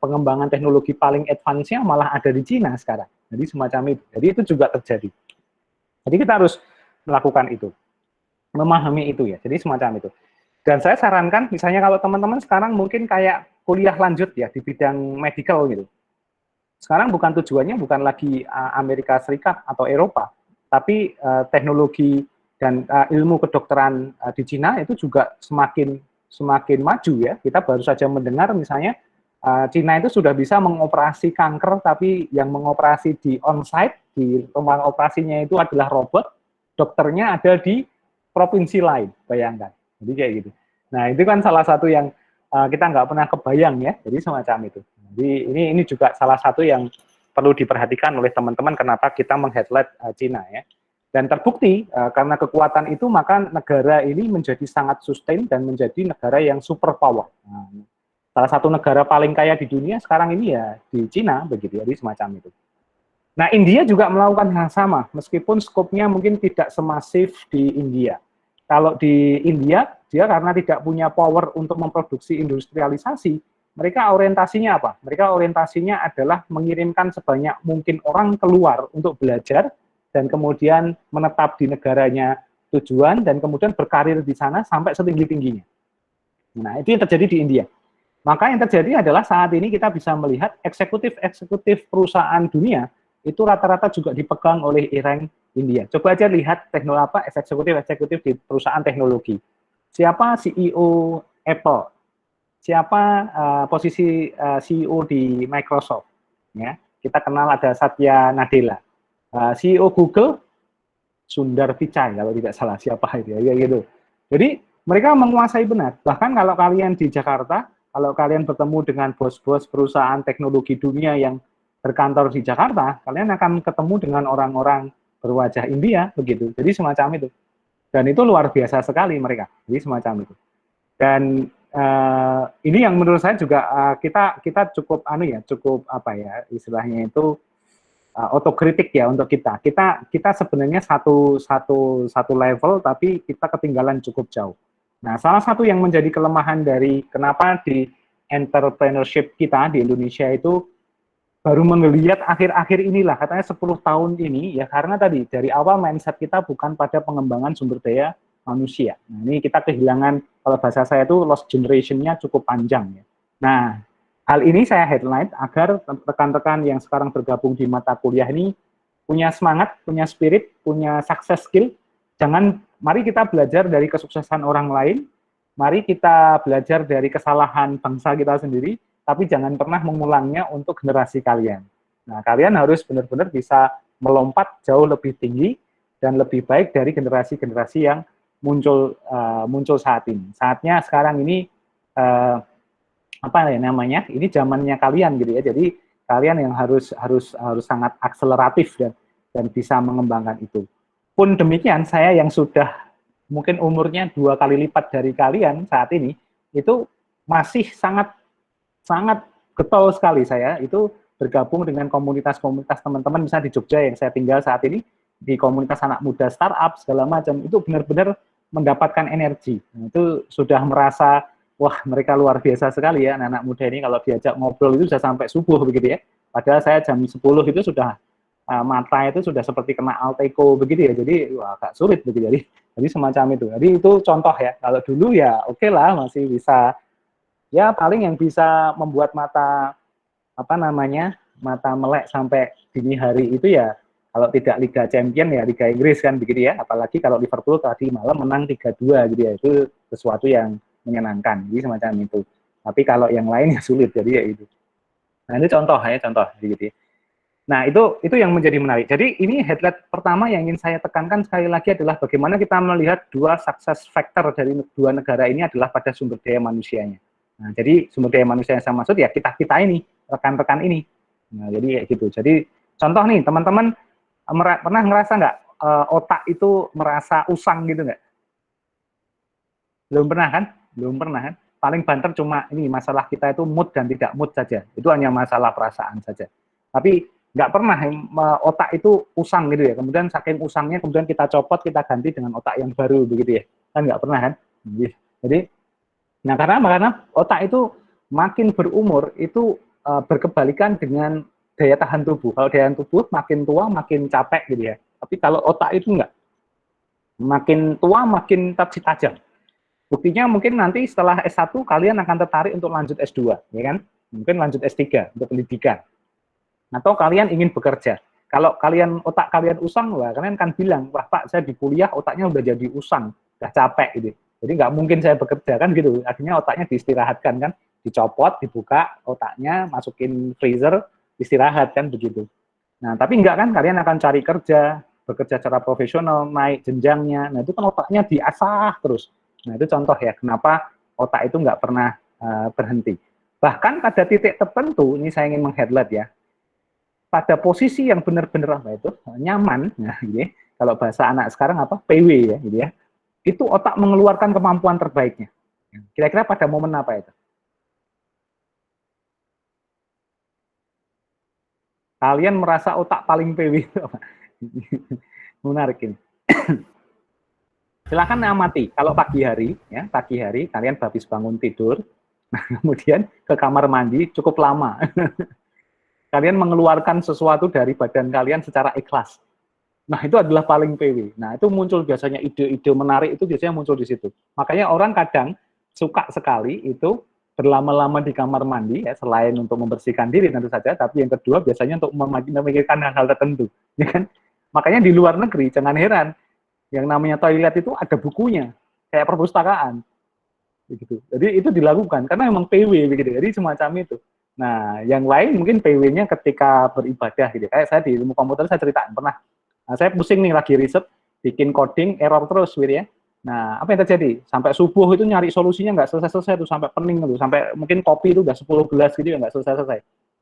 pengembangan teknologi paling advance-nya malah ada di Cina sekarang. Jadi semacam itu. Jadi itu juga terjadi. Jadi kita harus melakukan itu, memahami itu ya. Jadi semacam itu. Dan saya sarankan, misalnya kalau teman-teman sekarang mungkin kayak kuliah lanjut ya di bidang medical gitu. Sekarang tujuannya bukan lagi Amerika Serikat atau Eropa, tapi teknologi dan ilmu kedokteran di Cina itu juga semakin maju ya. Kita baru saja mendengar misalnya Cina itu sudah bisa mengoperasi kanker, tapi yang mengoperasi di on-site, di rumah operasinya itu adalah robot, dokternya ada di provinsi lain, bayangkan. Jadi kayak gitu. Nah, itu kan salah satu yang kita nggak pernah kebayang ya, jadi semacam itu. Jadi ini juga salah satu yang perlu diperhatikan oleh teman-teman kenapa kita meng-highlight Cina ya. Dan terbukti karena kekuatan itu maka negara ini menjadi sangat sustain dan menjadi negara yang super power. Nah, salah satu negara paling kaya di dunia sekarang ini ya di Cina begitu, jadi semacam itu. Nah, India juga melakukan hal sama, meskipun skopnya mungkin tidak semasif di India. Kalau di India, dia karena tidak punya power untuk memproduksi industrialisasi, mereka orientasinya apa? Mereka orientasinya adalah mengirimkan sebanyak mungkin orang keluar untuk belajar, dan kemudian menetap di negaranya tujuan, dan kemudian berkarir di sana sampai setinggi-tingginya. Nah, itu yang terjadi di India. Maka yang terjadi adalah saat ini kita bisa melihat eksekutif perusahaan dunia itu rata-rata juga dipegang oleh Iran India. Coba aja lihat eksekutif di perusahaan teknologi. Siapa CEO Apple? Siapa posisi CEO di Microsoft? Ya, kita kenal ada Satya Nadella. CEO Google Sundar Pichai kalau tidak salah, siapa itu ya gitu. Jadi mereka menguasai benar. Bahkan kalau kalian di Jakarta, kalau kalian bertemu dengan bos-bos perusahaan teknologi dunia yang berkantor di Jakarta, kalian akan ketemu dengan orang-orang berwajah India begitu. Jadi semacam itu. Dan itu luar biasa sekali mereka. Jadi semacam itu. Dan ini yang menurut saya juga kita cukup cukup apa ya istilahnya itu otokritik ya untuk kita. Kita sebenarnya satu level tapi kita ketinggalan cukup jauh. Nah, salah satu yang menjadi kelemahan dari kenapa di entrepreneurship kita di Indonesia itu baru menggeliat akhir-akhir inilah, katanya 10 tahun ini, ya karena tadi, dari awal mindset kita bukan pada pengembangan sumber daya manusia. Nah, ini kita kehilangan, kalau bahasa saya itu lost generation-nya cukup panjang. Ya. Nah, hal ini saya highlight agar rekan-rekan yang sekarang bergabung di mata kuliah ini punya semangat, punya spirit, punya success skill. Mari kita belajar dari kesuksesan orang lain, mari kita belajar dari kesalahan bangsa kita sendiri, tapi jangan pernah mengulangnya untuk generasi kalian. Nah, kalian harus benar-benar bisa melompat jauh lebih tinggi dan lebih baik dari generasi-generasi yang muncul saat ini. Saatnya sekarang ini apa ya namanya? Ini zamannya kalian gitu ya. Jadi kalian yang harus sangat akseleratif dan bisa mengembangkan itu. Pun demikian, saya yang sudah mungkin umurnya 2 kali lipat dari kalian saat ini itu masih sangat getol sekali saya itu bergabung dengan komunitas-komunitas teman-teman misalnya di Jogja yang saya tinggal saat ini, di komunitas anak muda startup segala macam, itu benar-benar mendapatkan energi. Nah, itu sudah merasa wah mereka luar biasa sekali ya anak-anak muda ini, kalau diajak ngobrol itu bisa sampai subuh begitu ya. Padahal saya jam 10 itu sudah mata itu sudah seperti kena Alteco begitu ya. Jadi wah, agak sulit begitu. Jadi semacam itu. Jadi itu contoh ya. Kalau dulu ya oke lah masih bisa. Ya paling yang bisa membuat mata mata melek sampai dini hari itu ya kalau tidak Liga Champion ya Liga Inggris kan begitu ya, apalagi kalau Liverpool tadi malam menang 3-2 gitu ya, itu sesuatu yang menyenangkan, jadi semacam itu. Tapi kalau yang lain ya sulit, jadi ya itu. Nah ini contoh gitu ya. Nah itu yang menjadi menarik. Jadi ini headlight pertama yang ingin saya tekankan sekali lagi adalah bagaimana kita melihat dua success factor dari dua negara ini adalah pada sumber daya manusianya. Nah, jadi sumber daya manusia yang saya maksud ya kita ini, rekan-rekan ini. Nah, jadi kayak gitu. Jadi contoh nih, teman-teman pernah ngerasa nggak otak itu merasa usang gitu nggak? Belum pernah kan? Belum pernah kan? Paling banter cuma ini masalah kita itu mood dan tidak mood saja. Itu hanya masalah perasaan saja. Tapi nggak pernah otak itu usang gitu ya. Kemudian saking usangnya kemudian kita copot, kita ganti dengan otak yang baru begitu ya. Kan nggak pernah kan? Jadi nah karena otak itu makin berumur itu berkebalikan dengan daya tahan tubuh. Kalau daya tahan tubuh makin tua makin capek gitu ya. Tapi kalau otak itu enggak. Makin tua makin tajam. Buktinya mungkin nanti setelah S1 kalian akan tertarik untuk lanjut S2, ya kan? Mungkin lanjut S3 untuk pendidikan. Atau kalian ingin bekerja. Kalau otak kalian usang, wah kalian kan bilang, wah Pak, saya di kuliah otaknya udah jadi usang, udah capek gitu. Jadi nggak mungkin saya bekerja kan gitu. Akhirnya otaknya diistirahatkan kan, dicopot, dibuka otaknya, masukin freezer, istirahat kan begitu. Nah tapi enggak kan, kalian akan cari kerja, bekerja secara profesional, naik jenjangnya. Nah itu kan otaknya diasah terus. Nah itu contoh ya kenapa otak itu nggak pernah berhenti. Bahkan pada titik tertentu, ini saya ingin meng-highlight ya, pada posisi yang benar-benar apa itu nyaman, nah, gitu ya. Kalau bahasa anak sekarang apa PW ya, gitu ya. Itu otak mengeluarkan kemampuan terbaiknya. Kira-kira pada momen apa itu? Kalian merasa otak paling PW itu apa? Menarik ini. Silahkan amati. Kalau pagi hari kalian habis bangun tidur, kemudian ke kamar mandi cukup lama. Kalian mengeluarkan sesuatu dari badan kalian secara ikhlas. Nah, itu adalah paling PW. Nah, itu muncul biasanya ide-ide menarik itu biasanya muncul di situ. Makanya orang kadang suka sekali itu berlama-lama di kamar mandi, ya, selain untuk membersihkan diri tentu saja, tapi yang kedua biasanya untuk memikirkan hal-hal tertentu. Ya kan? Makanya di luar negeri, jangan heran, yang namanya toilet itu ada bukunya, kayak perpustakaan. Begitu. Jadi itu dilakukan, karena memang PW, begitu. Jadi semacam itu. Nah, yang lain mungkin PW-nya ketika beribadah, gitu. Kayak saya di ilmu komputer, saya ceritain, pernah. Nah, saya pusing nih, lagi riset, bikin coding, error terus, gitu ya. Nah, apa yang terjadi? Sampai subuh itu nyari solusinya nggak selesai-selesai, tuh sampai pening, tuh. Sampai mungkin kopi itu udah 10 gelas gitu ya, nggak selesai-selesai.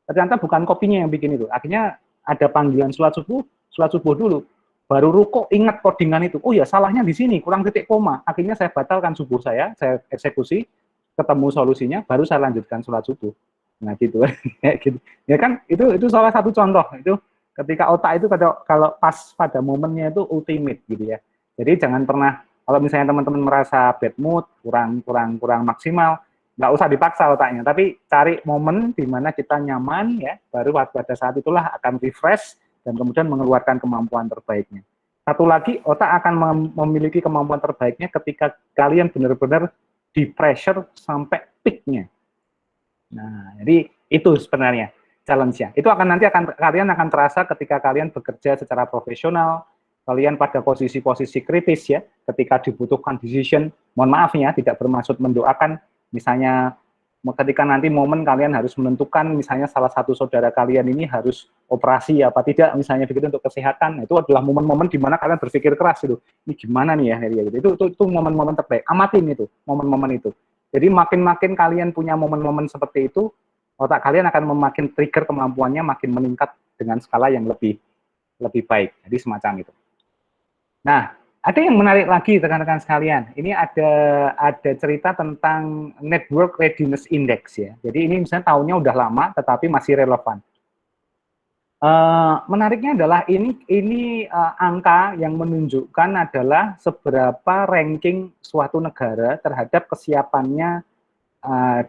Ternyata bukan kopinya yang bikin itu. Akhirnya ada panggilan sholat subuh dulu. baru ruko ingat codingan itu, oh ya salahnya di sini, kurang titik koma, akhirnya saya batalkan subuh saya eksekusi, ketemu solusinya, baru saya lanjutkan sholat subuh. Nah gitu, kayak gitu. Ya kan itu salah satu contoh itu ketika otak itu kalau pas pada momennya itu ultimate gitu ya. Jadi jangan pernah kalau misalnya teman-teman merasa bad mood, kurang maksimal, nggak usah dipaksa otaknya, tapi cari momen di mana kita nyaman ya, baru pada saat itulah akan refresh dan kemudian mengeluarkan kemampuan terbaiknya. Satu lagi, otak akan memiliki kemampuan terbaiknya ketika kalian benar-benar di pressure sampai peak-nya. Nah, jadi itu sebenarnya challenge-nya. Itu kalian akan terasa ketika kalian bekerja secara profesional, kalian pada posisi-posisi kritis ya, ketika dibutuhkan decision. Mohon maaf ya, tidak bermaksud mendoakan, misalnya ketika nanti momen kalian harus menentukan, misalnya salah satu saudara kalian ini harus operasi apa tidak, misalnya begitu untuk kesehatan, itu adalah momen-momen di mana kalian berpikir keras itu, ini gimana nih ya, itu momen-momen terbaik, amatin itu, momen-momen itu. Jadi makin kalian punya momen-momen seperti itu, otak kalian akan memakin trigger kemampuannya makin meningkat dengan skala yang lebih baik. Jadi semacam itu. Nah, ada yang menarik lagi rekan-rekan sekalian. Ini ada cerita tentang Network Readiness Index ya. Jadi ini misalnya tahunnya udah lama tetapi masih relevan. Menariknya adalah ini angka yang menunjukkan adalah seberapa ranking suatu negara terhadap kesiapannya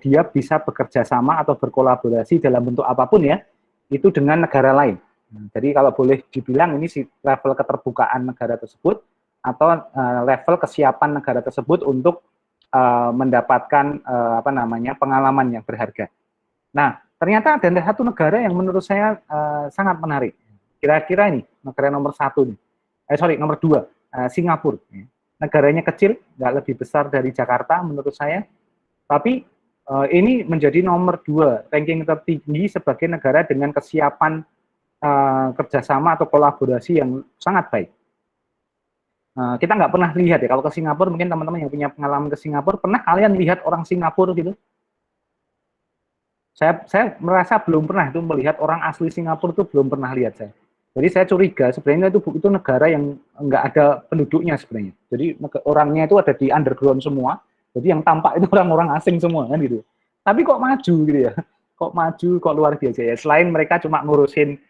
dia bisa bekerja sama atau berkolaborasi dalam bentuk apapun ya, itu dengan negara lain. Jadi kalau boleh dibilang ini level keterbukaan negara tersebut atau level kesiapan negara tersebut untuk mendapatkan pengalaman yang berharga. Nah, ternyata ada satu negara yang menurut saya sangat menarik. Kira-kira ini negara nomor 1 nih. Nomor 2, Singapura. Negaranya kecil, nggak lebih besar dari Jakarta menurut saya. Tapi ini menjadi nomor 2 ranking tertinggi sebagai negara dengan kesiapan kerjasama atau kolaborasi yang sangat baik. Kita nggak pernah lihat ya, kalau ke Singapura, mungkin teman-teman yang punya pengalaman ke Singapura, pernah kalian lihat orang Singapura gitu? Saya merasa belum pernah itu melihat orang asli Singapura itu belum pernah lihat saya. Jadi saya curiga sebenarnya itu negara yang nggak ada penduduknya sebenarnya. Jadi orangnya itu ada di underground semua. Jadi yang tampak itu orang-orang asing semua kan gitu. Tapi kok maju gitu ya? Kok maju, kok luar biasa ya. Selain mereka cuma ngurusin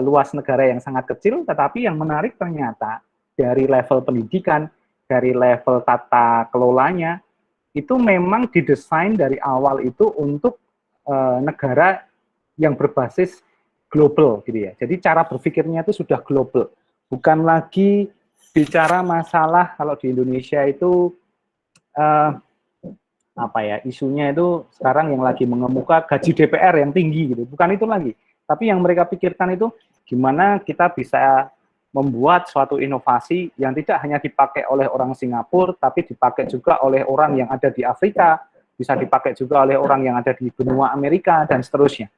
luas negara yang sangat kecil, tetapi yang menarik ternyata dari level pendidikan, dari level tata kelolanya, itu memang didesain dari awal itu untuk negara yang berbasis global gitu ya. Jadi cara berpikirnya itu sudah global. Bukan lagi bicara masalah kalau di Indonesia itu isunya itu sekarang yang lagi mengemuka gaji DPR yang tinggi gitu. Bukan itu lagi. Tapi yang mereka pikirkan itu gimana kita bisa membuat suatu inovasi yang tidak hanya dipakai oleh orang Singapura, tapi dipakai juga oleh orang yang ada di Afrika, bisa dipakai juga oleh orang yang ada di benua Amerika, dan seterusnya.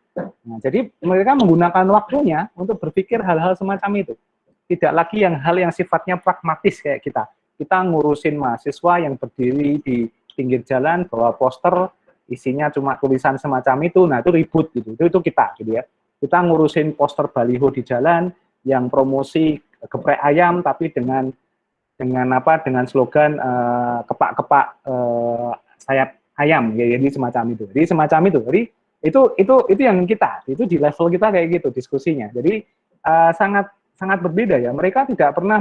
Nah, jadi mereka menggunakan waktunya untuk berpikir hal-hal semacam itu. Tidak lagi hal yang sifatnya pragmatis kayak kita. Kita ngurusin mahasiswa yang berdiri di pinggir jalan, bawa poster, isinya cuma tulisan semacam itu, nah itu ribut gitu. Itu kita gitu ya. Kita ngurusin poster baliho di jalan, yang promosi geprek ayam tapi dengan slogan kepak-kepak sayap ayam ya, jadi semacam itu. Jadi semacam itu. Jadi itu yang kita, itu di level kita kayak gitu diskusinya. Jadi sangat berbeda ya. Mereka tidak pernah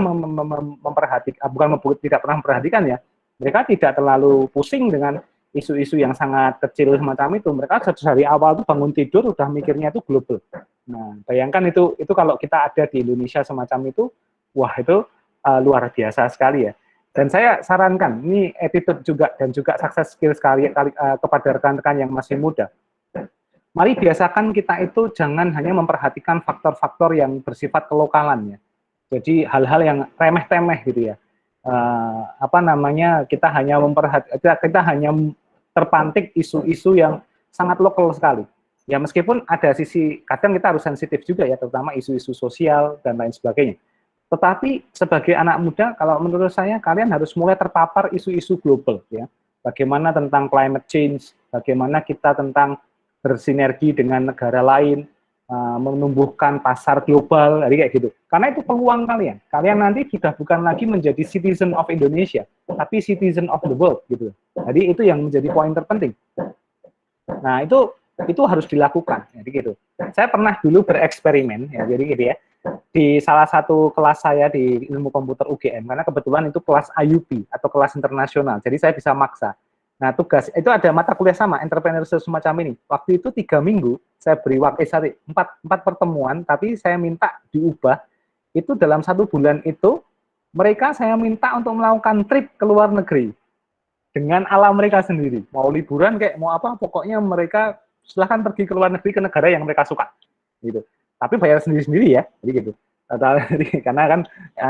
tidak pernah memperhatikan ya. Mereka tidak terlalu pusing dengan isu-isu yang sangat kecil semacam itu. Mereka dari awal tuh bangun tidur udah mikirnya itu global. Nah, bayangkan itu kalau kita ada di Indonesia semacam itu, wah itu luar biasa sekali ya. Dan saya sarankan, ini attitude juga dan juga success skill sekali kepada rekan-rekan yang masih muda. Mari biasakan kita itu jangan hanya memperhatikan faktor-faktor yang bersifat kelokalan ya. Jadi hal-hal yang remeh-temeh gitu ya. Kita hanya terpantik isu-isu yang sangat lokal sekali. Ya meskipun ada sisi kadang kita harus sensitif juga ya, terutama isu-isu sosial dan lain sebagainya. Tetapi sebagai anak muda, kalau menurut saya kalian harus mulai terpapar isu-isu global ya. Bagaimana tentang climate change, bagaimana kita tentang bersinergi dengan negara lain, menumbuhkan pasar global, jadi kayak gitu. Karena itu peluang kalian. Kalian nanti sudah bukan lagi menjadi citizen of Indonesia, tapi citizen of the world gitu. Jadi itu yang menjadi poin terpenting. Nah, itu harus dilakukan, jadi gitu. Saya pernah dulu bereksperimen, ya, jadi gitu ya, di salah satu kelas saya di ilmu komputer UGM, karena kebetulan itu kelas IUP atau kelas internasional, jadi saya bisa maksa. Nah, tugas itu ada mata kuliah sama entrepreneurship semacam ini. Waktu itu 3 minggu saya beri waktu empat pertemuan, tapi saya minta diubah itu dalam 1 bulan itu mereka saya minta untuk melakukan trip ke luar negeri dengan alam mereka sendiri. Mau liburan kayak mau apa, pokoknya mereka silahkan pergi ke luar negeri ke negara yang mereka suka, gitu. Tapi bayar sendiri-sendiri ya, jadi gitu. Karena kan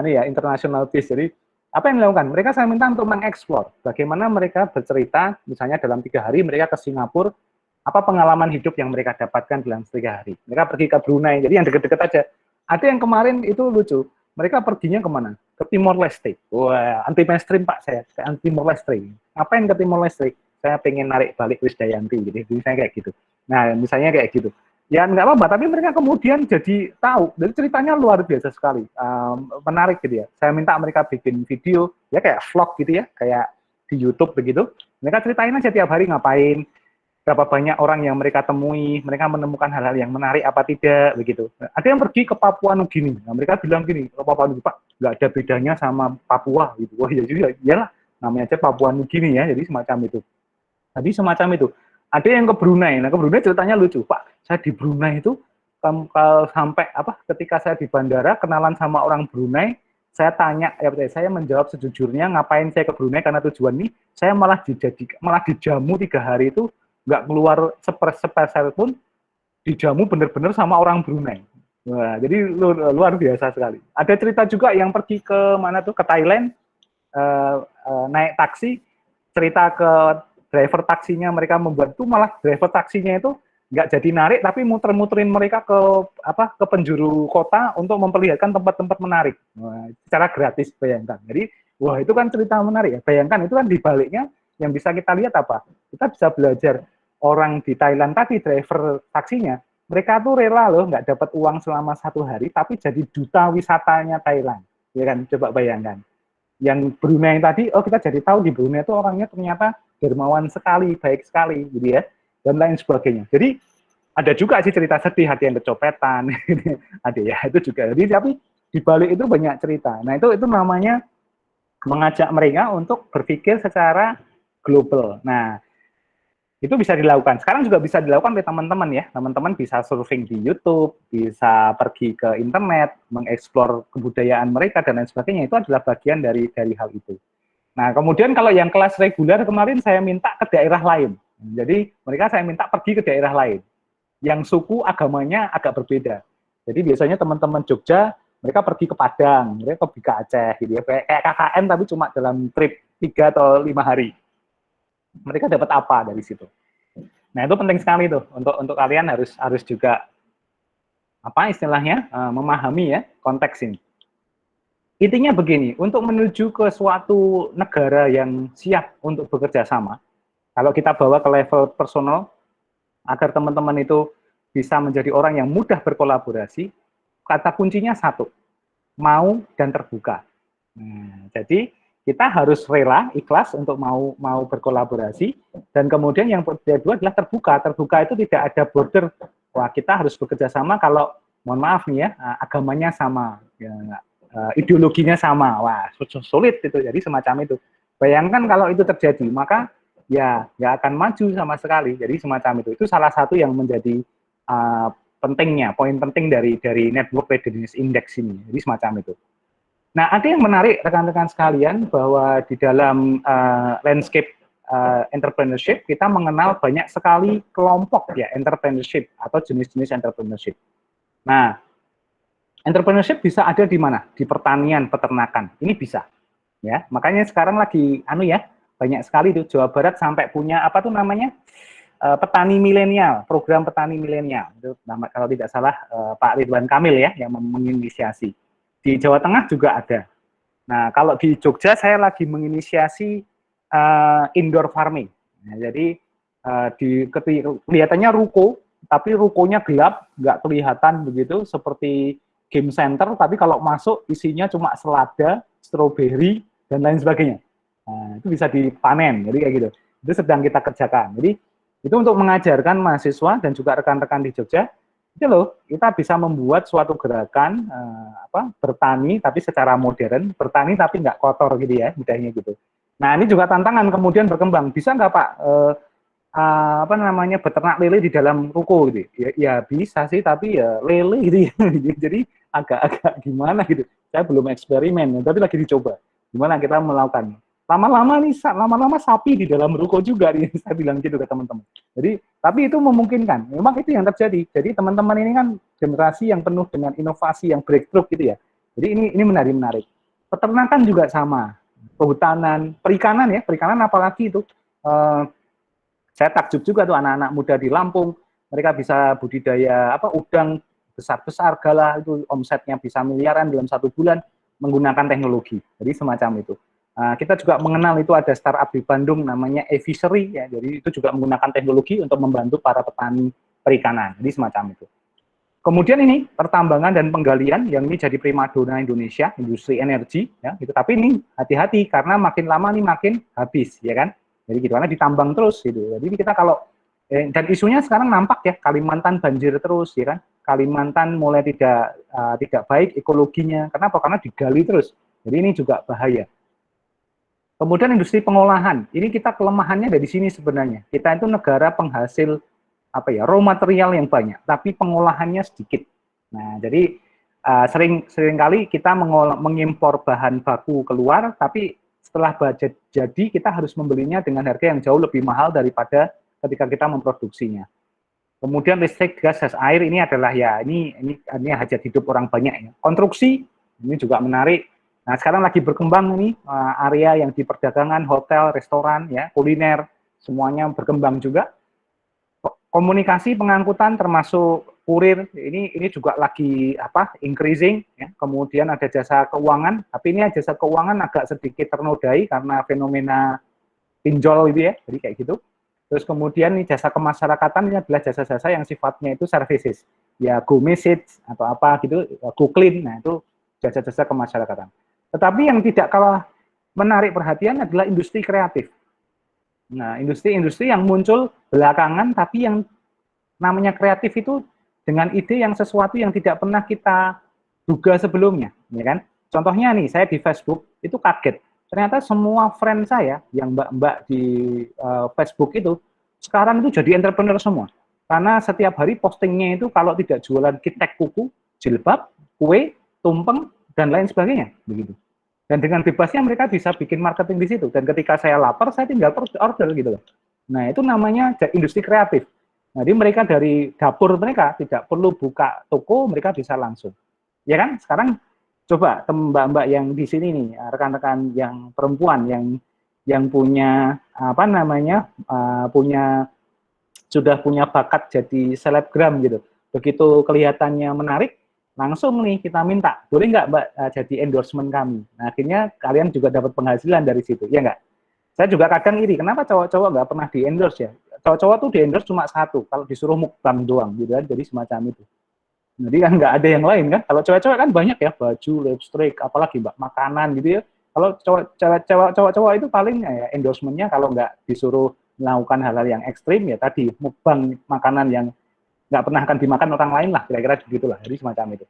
ini ya international base. Jadi apa yang dilakukan? Mereka saya minta untuk mengeksplor bagaimana mereka bercerita, misalnya dalam 3 hari mereka ke Singapura, apa pengalaman hidup yang mereka dapatkan dalam 3 hari. Mereka pergi ke Brunei, jadi yang dekat-dekat aja. Ada yang kemarin itu lucu, mereka perginya kemana? Ke Timor Leste. Wah, anti mainstream Pak saya, ke Timor Leste. Ngapain ke Timor Leste? Saya pengen narik balik Krisdayanti, jadi misalnya kayak gitu. Nah, misalnya kayak gitu. Ya nggak apa-apa, tapi mereka kemudian jadi tahu. Jadi ceritanya luar biasa sekali, menarik gitu ya. Saya minta mereka bikin video, ya kayak vlog gitu ya, kayak di YouTube begitu. Mereka ceritain aja tiap hari ngapain, berapa banyak orang yang mereka temui, mereka menemukan hal-hal yang menarik apa tidak, begitu. Ada yang pergi ke Papua Nugini, nah, mereka bilang gini, ke Papua Nugini, Pak, nggak ada bedanya sama Papua, gitu. Wah, ya juga, iyalah, namanya aja Papua Nugini ya, jadi semacam itu. Jadi semacam itu. Ada yang ke Brunei, nah ke Brunei ceritanya lucu, Pak, saya di Brunei itu, sampai apa, ketika saya di bandara, kenalan sama orang Brunei, saya tanya, saya menjawab sejujurnya, ngapain saya ke Brunei, karena tujuan ini, saya malah dijamu 3 hari itu, nggak keluar sepeser pun, dijamu bener-bener sama orang Brunei. Wah, jadi luar biasa sekali. Ada cerita juga yang pergi ke mana tuh, ke Thailand, naik taksi, cerita ke driver taksinya, mereka membuat itu malah driver taksinya itu nggak jadi narik, tapi muter-muterin mereka ke apa, ke penjuru kota untuk memperlihatkan tempat-tempat menarik. Wah, secara gratis, bayangkan. Jadi, wah itu kan cerita menarik ya. Bayangkan itu kan dibaliknya yang bisa kita lihat apa? Kita bisa belajar orang di Thailand tadi, driver taksinya, mereka tuh rela loh nggak dapat uang selama 1 hari, tapi jadi duta wisatanya Thailand. Ya kan, coba bayangkan. Yang Brunei tadi, oh kita jadi tahu di Brunei itu orangnya ternyata dermawan sekali, baik sekali, gitu ya, dan lain sebagainya. Jadi ada juga sih cerita sedih, ada yang kecopetan, ada ya itu juga. Jadi tapi di balik itu banyak cerita. Nah itu namanya mengajak mereka untuk berpikir secara global. Nah itu bisa dilakukan. Sekarang juga bisa dilakukan oleh teman-teman ya. Teman-teman bisa surfing di YouTube, bisa pergi ke internet, mengeksplor kebudayaan mereka dan lain sebagainya. Itu adalah bagian dari hal itu. Nah, kemudian kalau yang kelas reguler kemarin saya minta ke daerah lain. Jadi mereka saya minta pergi ke daerah lain yang suku agamanya agak berbeda. Jadi biasanya teman-teman Jogja mereka pergi ke Padang, mereka pergi ke Aceh gitu ya. Kayak KKN tapi cuma dalam trip 3 atau 5 hari. Mereka dapat apa dari situ? Nah, itu penting sekali tuh untuk kalian harus juga apa istilahnya memahami ya konteks ini. Intinya begini, untuk menuju ke suatu negara yang siap untuk bekerja sama, kalau kita bawa ke level personal, agar teman-teman itu bisa menjadi orang yang mudah berkolaborasi, kata kuncinya satu, mau dan terbuka. Nah, jadi kita harus rela, ikhlas untuk mau berkolaborasi, dan kemudian yang kedua adalah terbuka. Terbuka itu tidak ada border. Wah, kita harus bekerja sama kalau, mohon maaf nih ya, agamanya sama, ya, ideologinya sama. Wah, sulit itu. Jadi semacam itu. Bayangkan kalau itu terjadi, maka ya nggak akan maju sama sekali. Jadi semacam itu. Itu salah satu yang menjadi pentingnya, poin penting dari Network Readiness Index ini. Jadi semacam itu. Nah, ada yang menarik rekan-rekan sekalian bahwa di dalam landscape entrepreneurship kita mengenal banyak sekali kelompok ya entrepreneurship atau jenis-jenis entrepreneurship. Nah, entrepreneurship bisa ada di mana? Di pertanian, peternakan. Ini bisa. Ya, makanya sekarang lagi banyak sekali tuh Jawa Barat sampai punya apa tuh namanya? Petani milenial, program petani milenial. Itu nama kalau tidak salah Pak Ridwan Kamil ya yang menginisiasi. Di Jawa Tengah juga ada. Nah, kalau di Jogja saya lagi menginisiasi indoor farming. Nah, jadi kelihatannya ruko, tapi rukonya gelap, nggak kelihatan begitu, seperti game center, tapi kalau masuk isinya cuma selada, stroberi, dan lain sebagainya. Nah, itu bisa dipanen, jadi kayak gitu. Itu sedang kita kerjakan. Jadi itu untuk mengajarkan mahasiswa dan juga rekan-rekan di Jogja, itu loh, kita bisa membuat suatu gerakan bertani tapi secara modern, bertani tapi nggak kotor gitu ya, mudahnya gitu. Nah ini juga tantangan kemudian berkembang. Bisa nggak Pak beternak lele di dalam ruko gitu? Ya bisa sih, tapi ya lele gitu ya. Jadi agak-agak gimana gitu. Saya belum eksperimen, tapi lagi dicoba. Gimana kita melakukan? Lama-lama sapi di dalam ruko juga, saya bilang gitu ke teman-teman. Jadi, tapi itu memungkinkan. Memang itu yang terjadi. Jadi teman-teman ini kan generasi yang penuh dengan inovasi yang breakthrough gitu ya. Jadi ini menarik. Peternakan juga sama. Kehutanan, perikanan apalagi itu. Saya takjub juga tuh anak-anak muda di Lampung, mereka bisa budidaya udang besar-besar, gala itu omsetnya bisa miliaran dalam 1 bulan menggunakan teknologi. Jadi semacam itu. Kita juga mengenal itu ada startup di Bandung namanya Evisery ya. Jadi itu juga menggunakan teknologi untuk membantu para petani perikanan. Jadi semacam itu. Kemudian ini pertambangan dan penggalian yang ini jadi primadona Indonesia, industri energi ya gitu. Tapi ini hati-hati karena makin lama nih makin habis ya kan. Jadi gitu, karena ditambang terus gitu. Jadi kita kalau dan isunya sekarang nampak ya, Kalimantan banjir terus ya kan. Kalimantan mulai tidak baik ekologinya. Kenapa? Karena digali terus. Jadi ini juga bahaya. Kemudian industri pengolahan. Ini kita kelemahannya dari sini sebenarnya. Kita itu negara penghasil raw material yang banyak, tapi pengolahannya sedikit. Nah, jadi sering kali kita mengimpor bahan baku keluar, tapi setelah budget jadi kita harus membelinya dengan harga yang jauh lebih mahal daripada ketika kita memproduksinya. Kemudian listrik, gas, air ini adalah ya ini hajat hidup orang banyak ya. Konstruksi ini juga menarik. Nah sekarang lagi berkembang ini area yang di perdagangan, hotel, restoran, ya kuliner semuanya berkembang juga. Komunikasi pengangkutan termasuk kurir ini juga lagi increasing ya. Kemudian ada jasa keuangan, tapi ini jasa keuangan agak sedikit ternodai karena fenomena pinjol gitu ya, jadi kayak gitu. Terus kemudian nih jasa kemasyarakatan ini adalah jasa-jasa yang sifatnya itu services, ya go message atau apa gitu, go clean, nah itu jasa-jasa kemasyarakatan. Tetapi yang tidak kalah menarik perhatian adalah industri kreatif. Nah, industri-industri yang muncul belakangan, tapi yang namanya kreatif itu dengan ide yang sesuatu yang tidak pernah kita duga sebelumnya, ya kan? Contohnya nih, saya di Facebook itu kaget. Ternyata semua friend saya yang mbak-mbak di Facebook itu sekarang itu jadi entrepreneur semua. Karena setiap hari postingnya itu kalau tidak jualan kitek kuku, jilbab, kue, tumpeng, dan lain sebagainya, begitu. Dan dengan bebasnya mereka bisa bikin marketing di situ. Dan ketika saya lapar, saya tinggal order gitu loh. Nah, itu namanya industri kreatif. Jadi mereka dari dapur mereka tidak perlu buka toko, mereka bisa langsung. Ya kan? Sekarang coba mbak-mbak yang di sini nih, rekan-rekan yang perempuan yang punya sudah punya bakat jadi selebgram gitu. Begitu kelihatannya menarik, langsung nih kita minta, boleh nggak Mbak jadi endorsement kami? Nah, akhirnya kalian juga dapat penghasilan dari situ, ya nggak? Saya juga kadang iri, kenapa cowok-cowok nggak pernah di endorse ya? Cowok-cowok tuh di endorse cuma satu, kalau disuruh mukbang doang gitu kan, jadi semacam itu. Jadi kan nggak ada yang lain kan? Kalau cewek-cewek kan banyak ya, baju, lipstick, apalagi Mbak, makanan gitu ya. Kalau cowok-cowok itu paling ya endorsementnya kalau nggak disuruh melakukan hal-hal yang ekstrim ya tadi mukbang makanan yang nggak pernah akan dimakan orang lain lah, kira-kira begitulah, jadi semacam itu.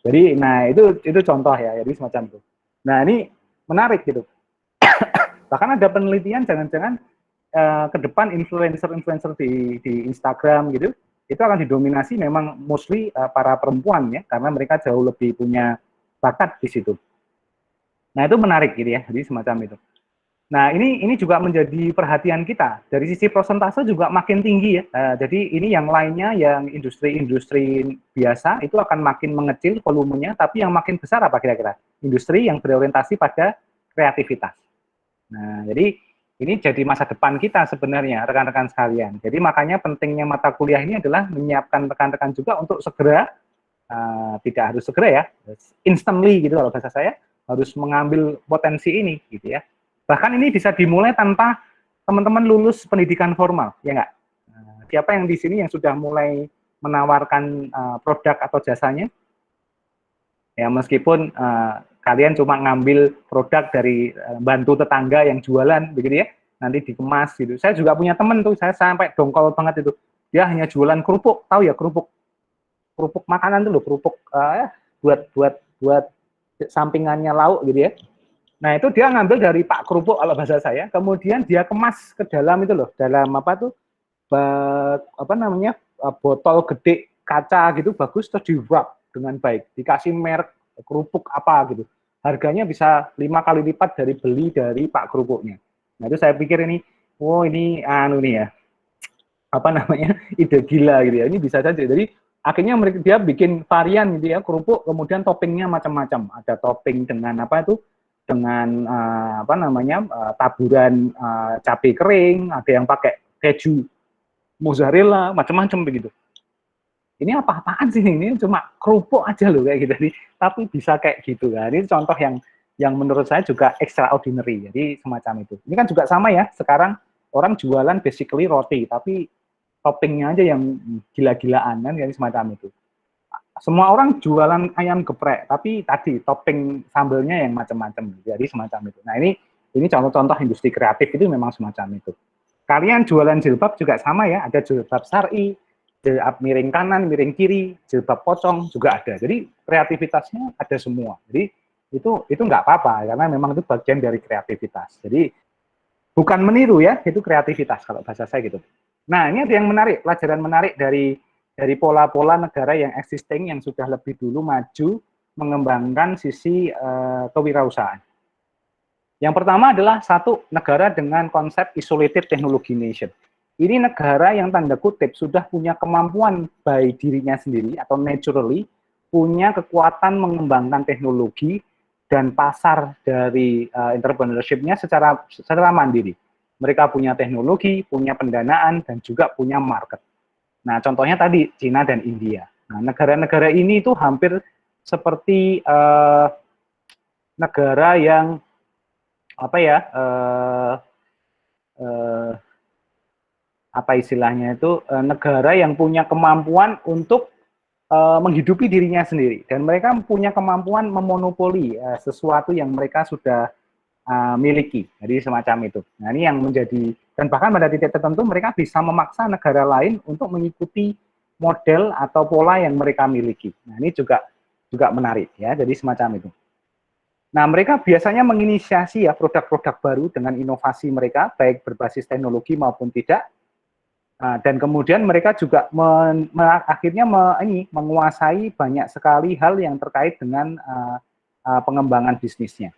Jadi, nah itu contoh ya, jadi semacam itu. Nah ini menarik gitu. Bahkan ada penelitian jangan-jangan ke depan influencer di Instagram gitu, itu akan didominasi memang mostly para perempuan ya, karena mereka jauh lebih punya bakat di situ. Nah itu menarik gitu ya, jadi semacam itu. Nah, ini juga menjadi perhatian kita. Dari sisi persentase juga makin tinggi ya. Jadi ini yang lainnya, yang industri-industri biasa, itu akan makin mengecil volumenya, tapi yang makin besar apa kira-kira? Industri yang berorientasi pada kreativitas. Nah, jadi ini jadi masa depan kita sebenarnya, rekan-rekan sekalian. Jadi makanya pentingnya mata kuliah ini adalah menyiapkan rekan-rekan juga untuk segera, tidak harus segera ya, instantly gitu kalau bahasa saya, harus mengambil potensi ini gitu ya. Bahkan ini bisa dimulai tanpa teman-teman lulus pendidikan formal, ya nggak? Siapa yang di sini yang sudah mulai menawarkan produk atau jasanya. Ya meskipun kalian cuma ngambil produk dari bantu tetangga yang jualan begitu ya, nanti dikemas gitu. Saya juga punya temen tuh, saya sampai dongkol banget itu. Dia hanya jualan kerupuk, tahu ya kerupuk makanan tuh loh, kerupuk buat sampingannya lauk gitu ya. Nah itu dia ngambil dari Pak Kerupuk kalau bahasa saya, kemudian dia kemas ke dalam itu loh, dalam apa tuh, apa namanya, botol gede kaca gitu bagus, terus di wrap dengan baik, dikasih merek kerupuk apa gitu, harganya bisa 5 kali lipat dari beli dari Pak Kerupuknya. Nah itu saya pikir ini, oh ini anu nih ya, apa namanya, ide gila gitu ya, ini bisa saja. Jadi akhirnya dia bikin varian gitu ya, kerupuk, kemudian toppingnya macam-macam, ada topping dengan apa itu, dengan apa namanya, taburan cabai kering, ada yang pakai keju mozzarella, macam-macam begitu. Ini apa-apaan sih ini, cuma kerupuk aja loh kayak gitu, tapi bisa kayak gitu kan. Ini contoh yang menurut saya juga extraordinary, jadi semacam itu. Ini kan juga sama ya, sekarang orang jualan basically roti, tapi toppingnya aja yang gila-gilaan kan, yang semacam itu. Semua orang jualan ayam geprek, tapi tadi topping sambelnya yang macam-macam, jadi semacam itu. Nah ini contoh-contoh industri kreatif itu memang semacam itu. Kalian jualan jilbab juga sama ya, ada jilbab syar'i, jilbab miring kanan, miring kiri, jilbab pocong juga ada. Jadi kreativitasnya ada semua. Jadi itu nggak apa-apa karena memang itu bagian dari kreativitas. Jadi bukan meniru ya, itu kreativitas kalau bahasa saya gitu. Nah ini ada yang menarik, pelajaran menarik dari pola-pola negara yang existing yang sudah lebih dulu maju mengembangkan sisi kewirausahaan. Yang pertama adalah satu, negara dengan konsep isolated technology nation. Ini negara yang tanda kutip sudah punya kemampuan by dirinya sendiri atau naturally punya kekuatan mengembangkan teknologi dan pasar dari entrepreneurship-nya secara mandiri. Mereka punya teknologi, punya pendanaan, dan juga punya market. Nah, contohnya tadi Cina dan India. Nah, negara-negara ini itu hampir seperti negara yang apa ya, apa istilahnya itu, negara yang punya kemampuan untuk menghidupi dirinya sendiri, dan mereka punya kemampuan memonopoli sesuatu yang mereka sudah miliki, jadi semacam itu. Nah ini yang menjadi, dan bahkan pada titik tertentu mereka bisa memaksa negara lain untuk mengikuti model atau pola yang mereka miliki. Nah ini juga menarik ya, jadi semacam itu. Nah mereka biasanya menginisiasi ya produk-produk baru dengan inovasi mereka, baik berbasis teknologi maupun tidak. Dan kemudian mereka juga akhirnya menguasai banyak sekali hal yang terkait dengan pengembangan bisnisnya.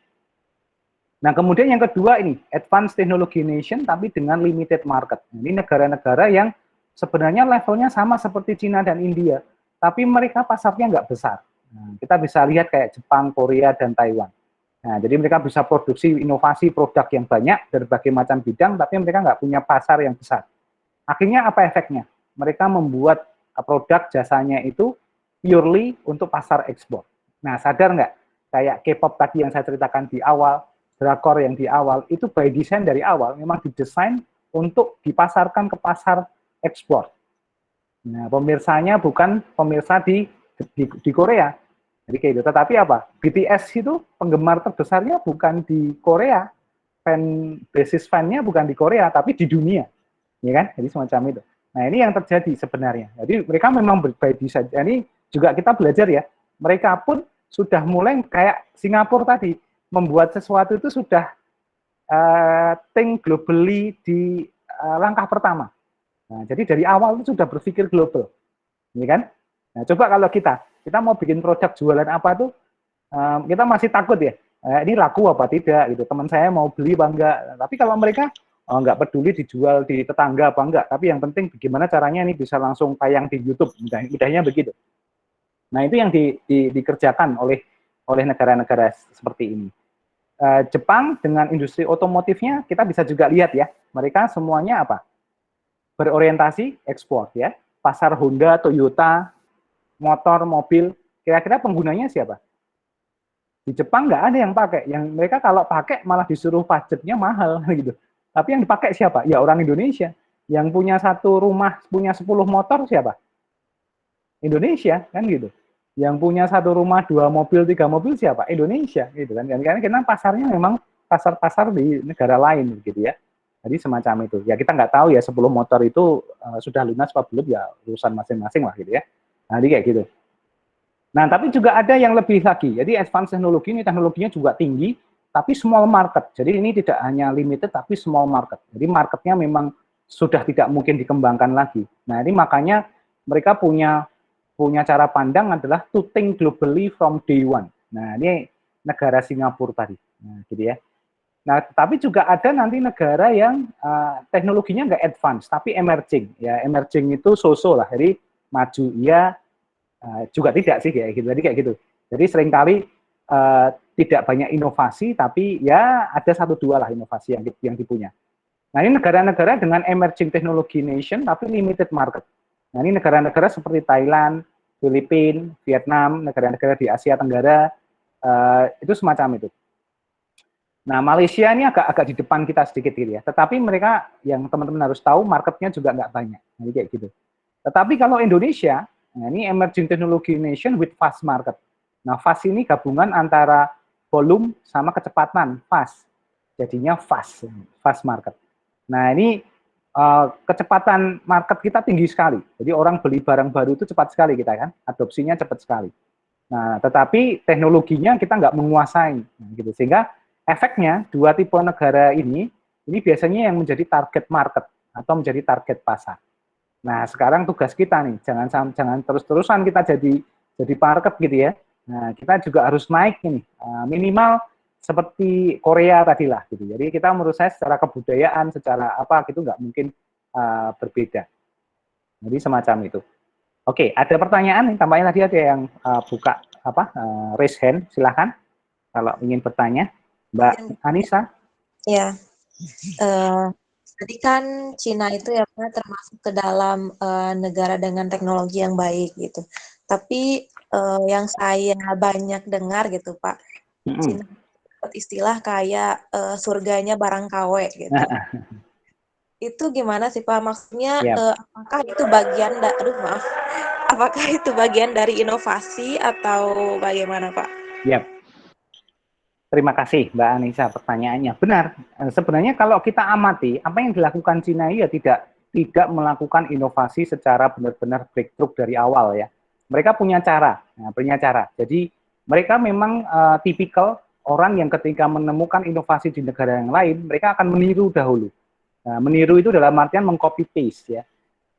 Nah, kemudian yang kedua ini, advanced technology nation tapi dengan limited market. Ini negara-negara yang sebenarnya levelnya sama seperti Cina dan India, tapi mereka pasarnya nggak besar. Nah, kita bisa lihat kayak Jepang, Korea, dan Taiwan. Nah, jadi mereka bisa produksi inovasi produk yang banyak dari berbagai macam bidang, tapi mereka nggak punya pasar yang besar. Akhirnya apa efeknya? Mereka membuat produk jasanya itu purely untuk pasar ekspor. Nah, sadar nggak? Kayak K-pop tadi yang saya ceritakan di awal, drakor yang di awal, itu by design dari awal memang didesain untuk dipasarkan ke pasar ekspor. Nah, pemirsanya bukan pemirsa di Korea. Jadi kayak gitu. Tetapi apa? BTS itu penggemar terbesarnya bukan di Korea. Basis fan-nya bukan di Korea, tapi di dunia. Ya kan? Jadi semacam itu. Nah, ini yang terjadi sebenarnya. Jadi mereka memang by design. Ini juga kita belajar ya. Mereka pun sudah mulai kayak Singapura tadi, membuat sesuatu itu sudah think globally di langkah pertama. Nah, jadi dari awal itu sudah berpikir global, ya kan? Nah, coba kalau kita mau bikin produk jualan apa tuh, kita masih takut ya, ini laku apa tidak gitu. Teman saya mau beli apa enggak. Tapi kalau mereka nggak peduli dijual di tetangga apa enggak, tapi yang penting bagaimana caranya ini bisa langsung tayang di YouTube, mudahnya begitu. Nah, itu yang dikerjakan oleh negara-negara seperti ini. Jepang dengan industri otomotifnya kita bisa juga lihat ya, mereka semuanya apa? Berorientasi ekspor ya. Pasar Honda, Toyota, motor, mobil, kira-kira penggunanya siapa? Di Jepang nggak ada yang pakai, yang mereka kalau pakai malah disuruh pajaknya mahal gitu. Tapi yang dipakai siapa? Ya orang Indonesia. Yang punya satu rumah, punya 10 motor siapa? Indonesia kan gitu. Yang punya satu rumah, 2 mobil, 3 mobil siapa? Indonesia gitu kan. Karena pasarnya memang pasar-pasar di negara lain gitu ya. Jadi semacam itu. Ya kita nggak tahu ya 10 motor itu sudah lunas apa belum ya urusan masing-masing lah gitu ya. Nah, jadi kayak gitu. Nah, tapi juga ada yang lebih lagi. Jadi advance teknologi ini teknologinya juga tinggi, tapi small market. Jadi ini tidak hanya limited, tapi small market. Jadi marketnya memang sudah tidak mungkin dikembangkan lagi. Nah, ini makanya mereka punya cara pandang adalah to think globally from day one. Nah, ini negara Singapura tadi. Nah, gitu ya. Nah, tapi juga ada nanti negara yang teknologinya nggak advance, tapi emerging. Ya, emerging itu so-so lah. Jadi maju iya, juga tidak sih kayak gitu. Jadi kayak gitu. Jadi seringkali tidak banyak inovasi, tapi ya ada 1-2 lah inovasi yang dipunya. Nah ini negara-negara dengan emerging technology nation tapi limited market. Nah ini negara-negara seperti Thailand, Filipina, Vietnam, negara-negara di Asia Tenggara itu semacam itu. Nah Malaysia ini agak di depan kita sedikit gitu ya. Tetapi mereka yang teman-teman harus tahu marketnya juga nggak banyak. Jadi kayak gitu. Tetapi kalau Indonesia, nah ini emerging technology nation with fast market. Nah, fast ini gabungan antara volume sama kecepatan, fast. Jadinya fast market. Nah, ini kecepatan market kita tinggi sekali. Jadi orang beli barang baru itu cepat sekali kita kan, adopsinya cepat sekali. Nah, tetapi teknologinya kita nggak menguasai, nah, gitu. Sehingga efeknya 2 tipe negara ini biasanya yang menjadi target market atau menjadi target pasar. Nah, sekarang tugas kita nih, jangan terus-terusan kita jadi market gitu ya. Nah, kita juga harus naik ini, minimal seperti Korea tadi lah gitu. Jadi kita menurut saya secara kebudayaan, secara apa gitu nggak mungkin berbeda. Jadi semacam itu. Oke, ada pertanyaan nih, tampaknya tadi ada yang buka raise hand, silahkan kalau ingin bertanya. Mbak Anissa. Ya, tadi kan Cina itu ya Pak termasuk ke dalam negara dengan teknologi yang baik gitu. Tapi yang saya banyak dengar gitu Pak, Cina dapat istilah kayak surganya barang KW gitu. Itu gimana sih Pak? Maksudnya apakah itu apakah itu bagian dari inovasi atau bagaimana Pak? Yap. Terima kasih Mbak Anissa pertanyaannya. Benar, sebenarnya kalau kita amati apa yang dilakukan Cina ya tidak melakukan inovasi secara benar-benar breakthrough dari awal ya. Mereka punya cara, Jadi mereka memang tipikal orang yang ketika menemukan inovasi di negara yang lain, mereka akan meniru dahulu. Nah, meniru itu dalam artian mengcopy paste ya.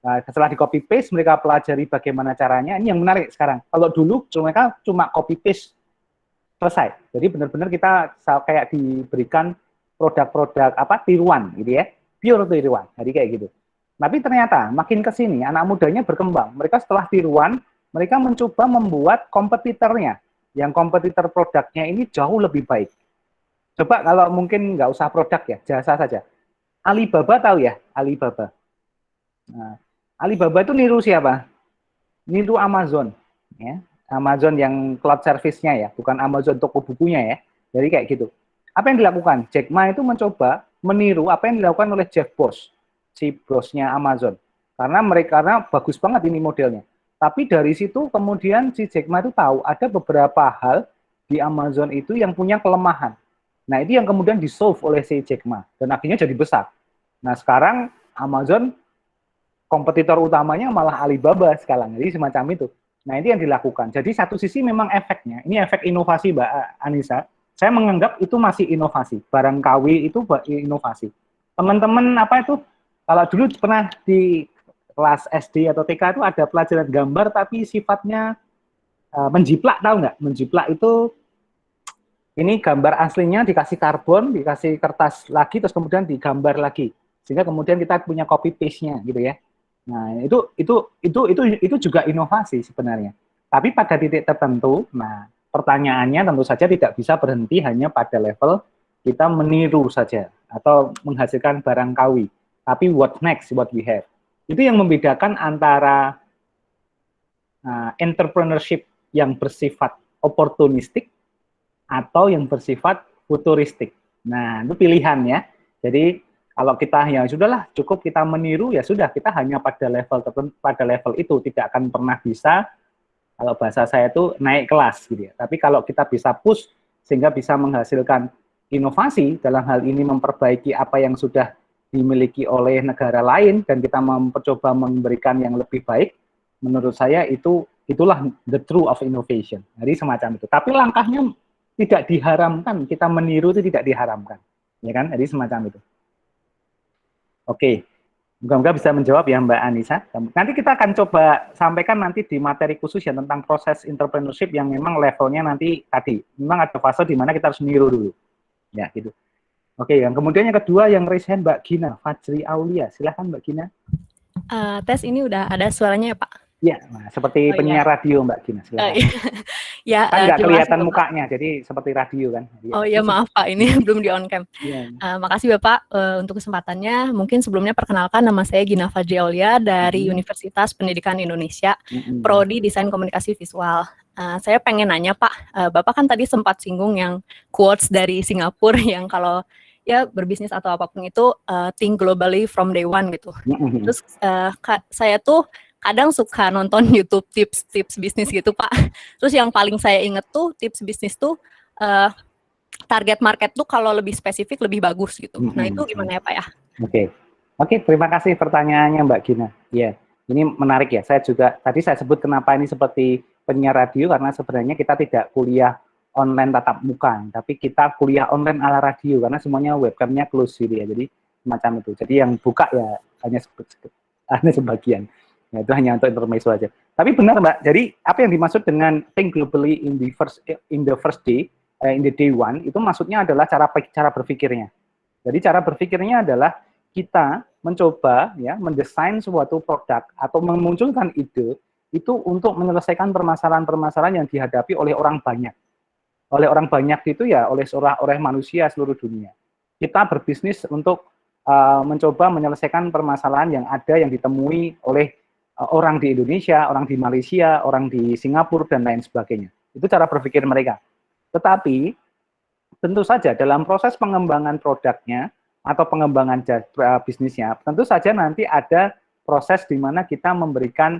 Nah, setelah di copy paste, mereka pelajari bagaimana caranya. Ini yang menarik sekarang. Kalau dulu mereka cuma copy paste selesai. Jadi benar-benar kita kayak diberikan produk-produk tiruan gitu ya, pure tiruan. Jadi kayak gitu. Tapi ternyata makin ke sini anak mudanya berkembang. Mereka setelah tiruan, mereka mencoba membuat kompetitornya, yang kompetitor produknya ini jauh lebih baik. Coba kalau mungkin nggak usah produk ya, jasa saja. Alibaba tahu ya, Alibaba. Nah, Alibaba itu niru siapa? Niru Amazon. Ya. Amazon yang cloud service-nya ya, bukan Amazon toko bukunya ya. Jadi kayak gitu. Apa yang dilakukan? Jack Ma itu mencoba meniru apa yang dilakukan oleh Jeff Bezos, si bosnya Amazon. Karena bagus banget ini modelnya. Tapi dari situ kemudian si Jack Ma itu tahu ada beberapa hal di Amazon itu yang punya kelemahan. Nah, itu yang kemudian di-solve oleh si Jack Ma dan akhirnya jadi besar. Nah, sekarang Amazon kompetitor utamanya malah Alibaba sekarang. Jadi semacam itu. Nah, ini yang dilakukan. Jadi satu sisi memang efeknya, ini efek inovasi Mbak Anissa. Saya menganggap itu masih inovasi. Barang KW itu inovasi. Teman-teman apa itu? Kalau dulu pernah di kelas SD atau TK itu ada pelajaran gambar tapi sifatnya menjiplak, tahu nggak? Menjiplak itu ini gambar aslinya dikasih karbon, dikasih kertas lagi, terus kemudian digambar lagi, sehingga kemudian kita punya copy paste-nya, gitu ya. Nah, itu juga inovasi sebenarnya. Tapi pada titik tertentu, nah pertanyaannya tentu saja tidak bisa berhenti hanya pada level kita meniru saja atau menghasilkan barang KW. Tapi what next, what we have. Itu yang membedakan antara entrepreneurship yang bersifat oportunistik atau yang bersifat futuristik. Nah, itu pilihan ya. Jadi Kalau kita ya sudahlah cukup kita meniru ya sudah kita hanya pada level tertentu, pada level itu tidak akan pernah bisa, kalau bahasa saya itu naik kelas gitu ya. Tapi kalau kita bisa push sehingga bisa menghasilkan inovasi dalam hal ini memperbaiki apa yang sudah dimiliki oleh negara lain dan kita mencoba memberikan yang lebih baik, menurut saya itulah the true of innovation. Jadi semacam itu. Tapi langkahnya tidak diharamkan, kita meniru itu tidak diharamkan. Ya kan? Jadi semacam itu. Oke. Moga-moga bisa menjawab ya Mbak Anissa. Nanti kita akan coba sampaikan nanti di materi khusus ya tentang proses entrepreneurship yang memang levelnya nanti tadi. Memang ada fase di mana kita harus niru dulu. Ya, gitu. Oke, yang kemudian yang kedua yang raise hand Mbak Gina, Fajri Aulia. Silahkan Mbak Gina. Tes ini udah ada suaranya ya Pak? Ya, nah, seperti penyiar radio Mbak Gina. Silahkan. Ya, kan nggak kelihatan mukanya, jadi seperti radio kan. Oh iya maaf Pak, ini belum di on cam. Makasih Bapak untuk kesempatannya. Mungkin sebelumnya perkenalkan nama saya Gina Fajri Aulia dari Universitas Pendidikan Indonesia, Prodi Desain Komunikasi Visual. Saya pengen nanya Pak, Bapak kan tadi sempat singgung yang quotes dari Singapura yang kalau ya berbisnis atau apapun itu think globally from day one gitu. Terus saya tuh kadang suka nonton YouTube tips bisnis gitu Pak. Terus yang paling saya inget tuh tips bisnis tuh target market tuh kalau lebih spesifik lebih bagus gitu. Nah itu gimana ya Pak ya? Oke, terima kasih pertanyaannya Mbak Gina. Ya, ini menarik ya. Saya juga tadi saya sebut kenapa ini seperti penyiar radio karena sebenarnya kita tidak kuliah online tatap muka, tapi kita kuliah online ala radio karena semuanya webcamnya close gitu ya. Jadi semacam itu. Jadi yang buka ya hanya sebagian. Nah, itu hanya untuk intermezzo aja. Tapi benar Mbak, jadi apa yang dimaksud dengan think globally in the first day, in the day one, itu maksudnya adalah cara berpikirnya. Jadi cara berpikirnya adalah kita mencoba ya mendesain suatu produk atau memunculkan ide itu untuk menyelesaikan permasalahan-permasalahan yang dihadapi oleh orang banyak. Oleh orang banyak itu ya oleh manusia seluruh dunia. Kita berbisnis untuk mencoba menyelesaikan permasalahan yang ada yang ditemui oleh orang di Indonesia, orang di Malaysia, orang di Singapura, dan lain sebagainya. Itu cara berpikir mereka. Tetapi, tentu saja dalam proses pengembangan produknya atau pengembangan bisnisnya, tentu saja nanti ada proses di mana kita memberikan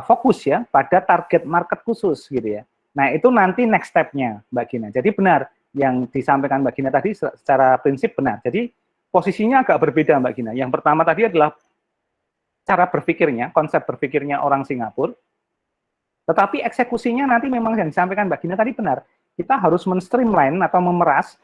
fokus ya pada target market khusus gitu ya. Nah, itu nanti next step-nya, Mbak Gina. Jadi benar, yang disampaikan Mbak Gina tadi secara prinsip benar. Jadi, posisinya agak berbeda, Mbak Gina. Yang pertama tadi adalah cara berpikirnya, konsep berpikirnya orang Singapura, tetapi eksekusinya nanti memang yang disampaikan Mbak Gina tadi benar. Kita harus men-streamline atau memeras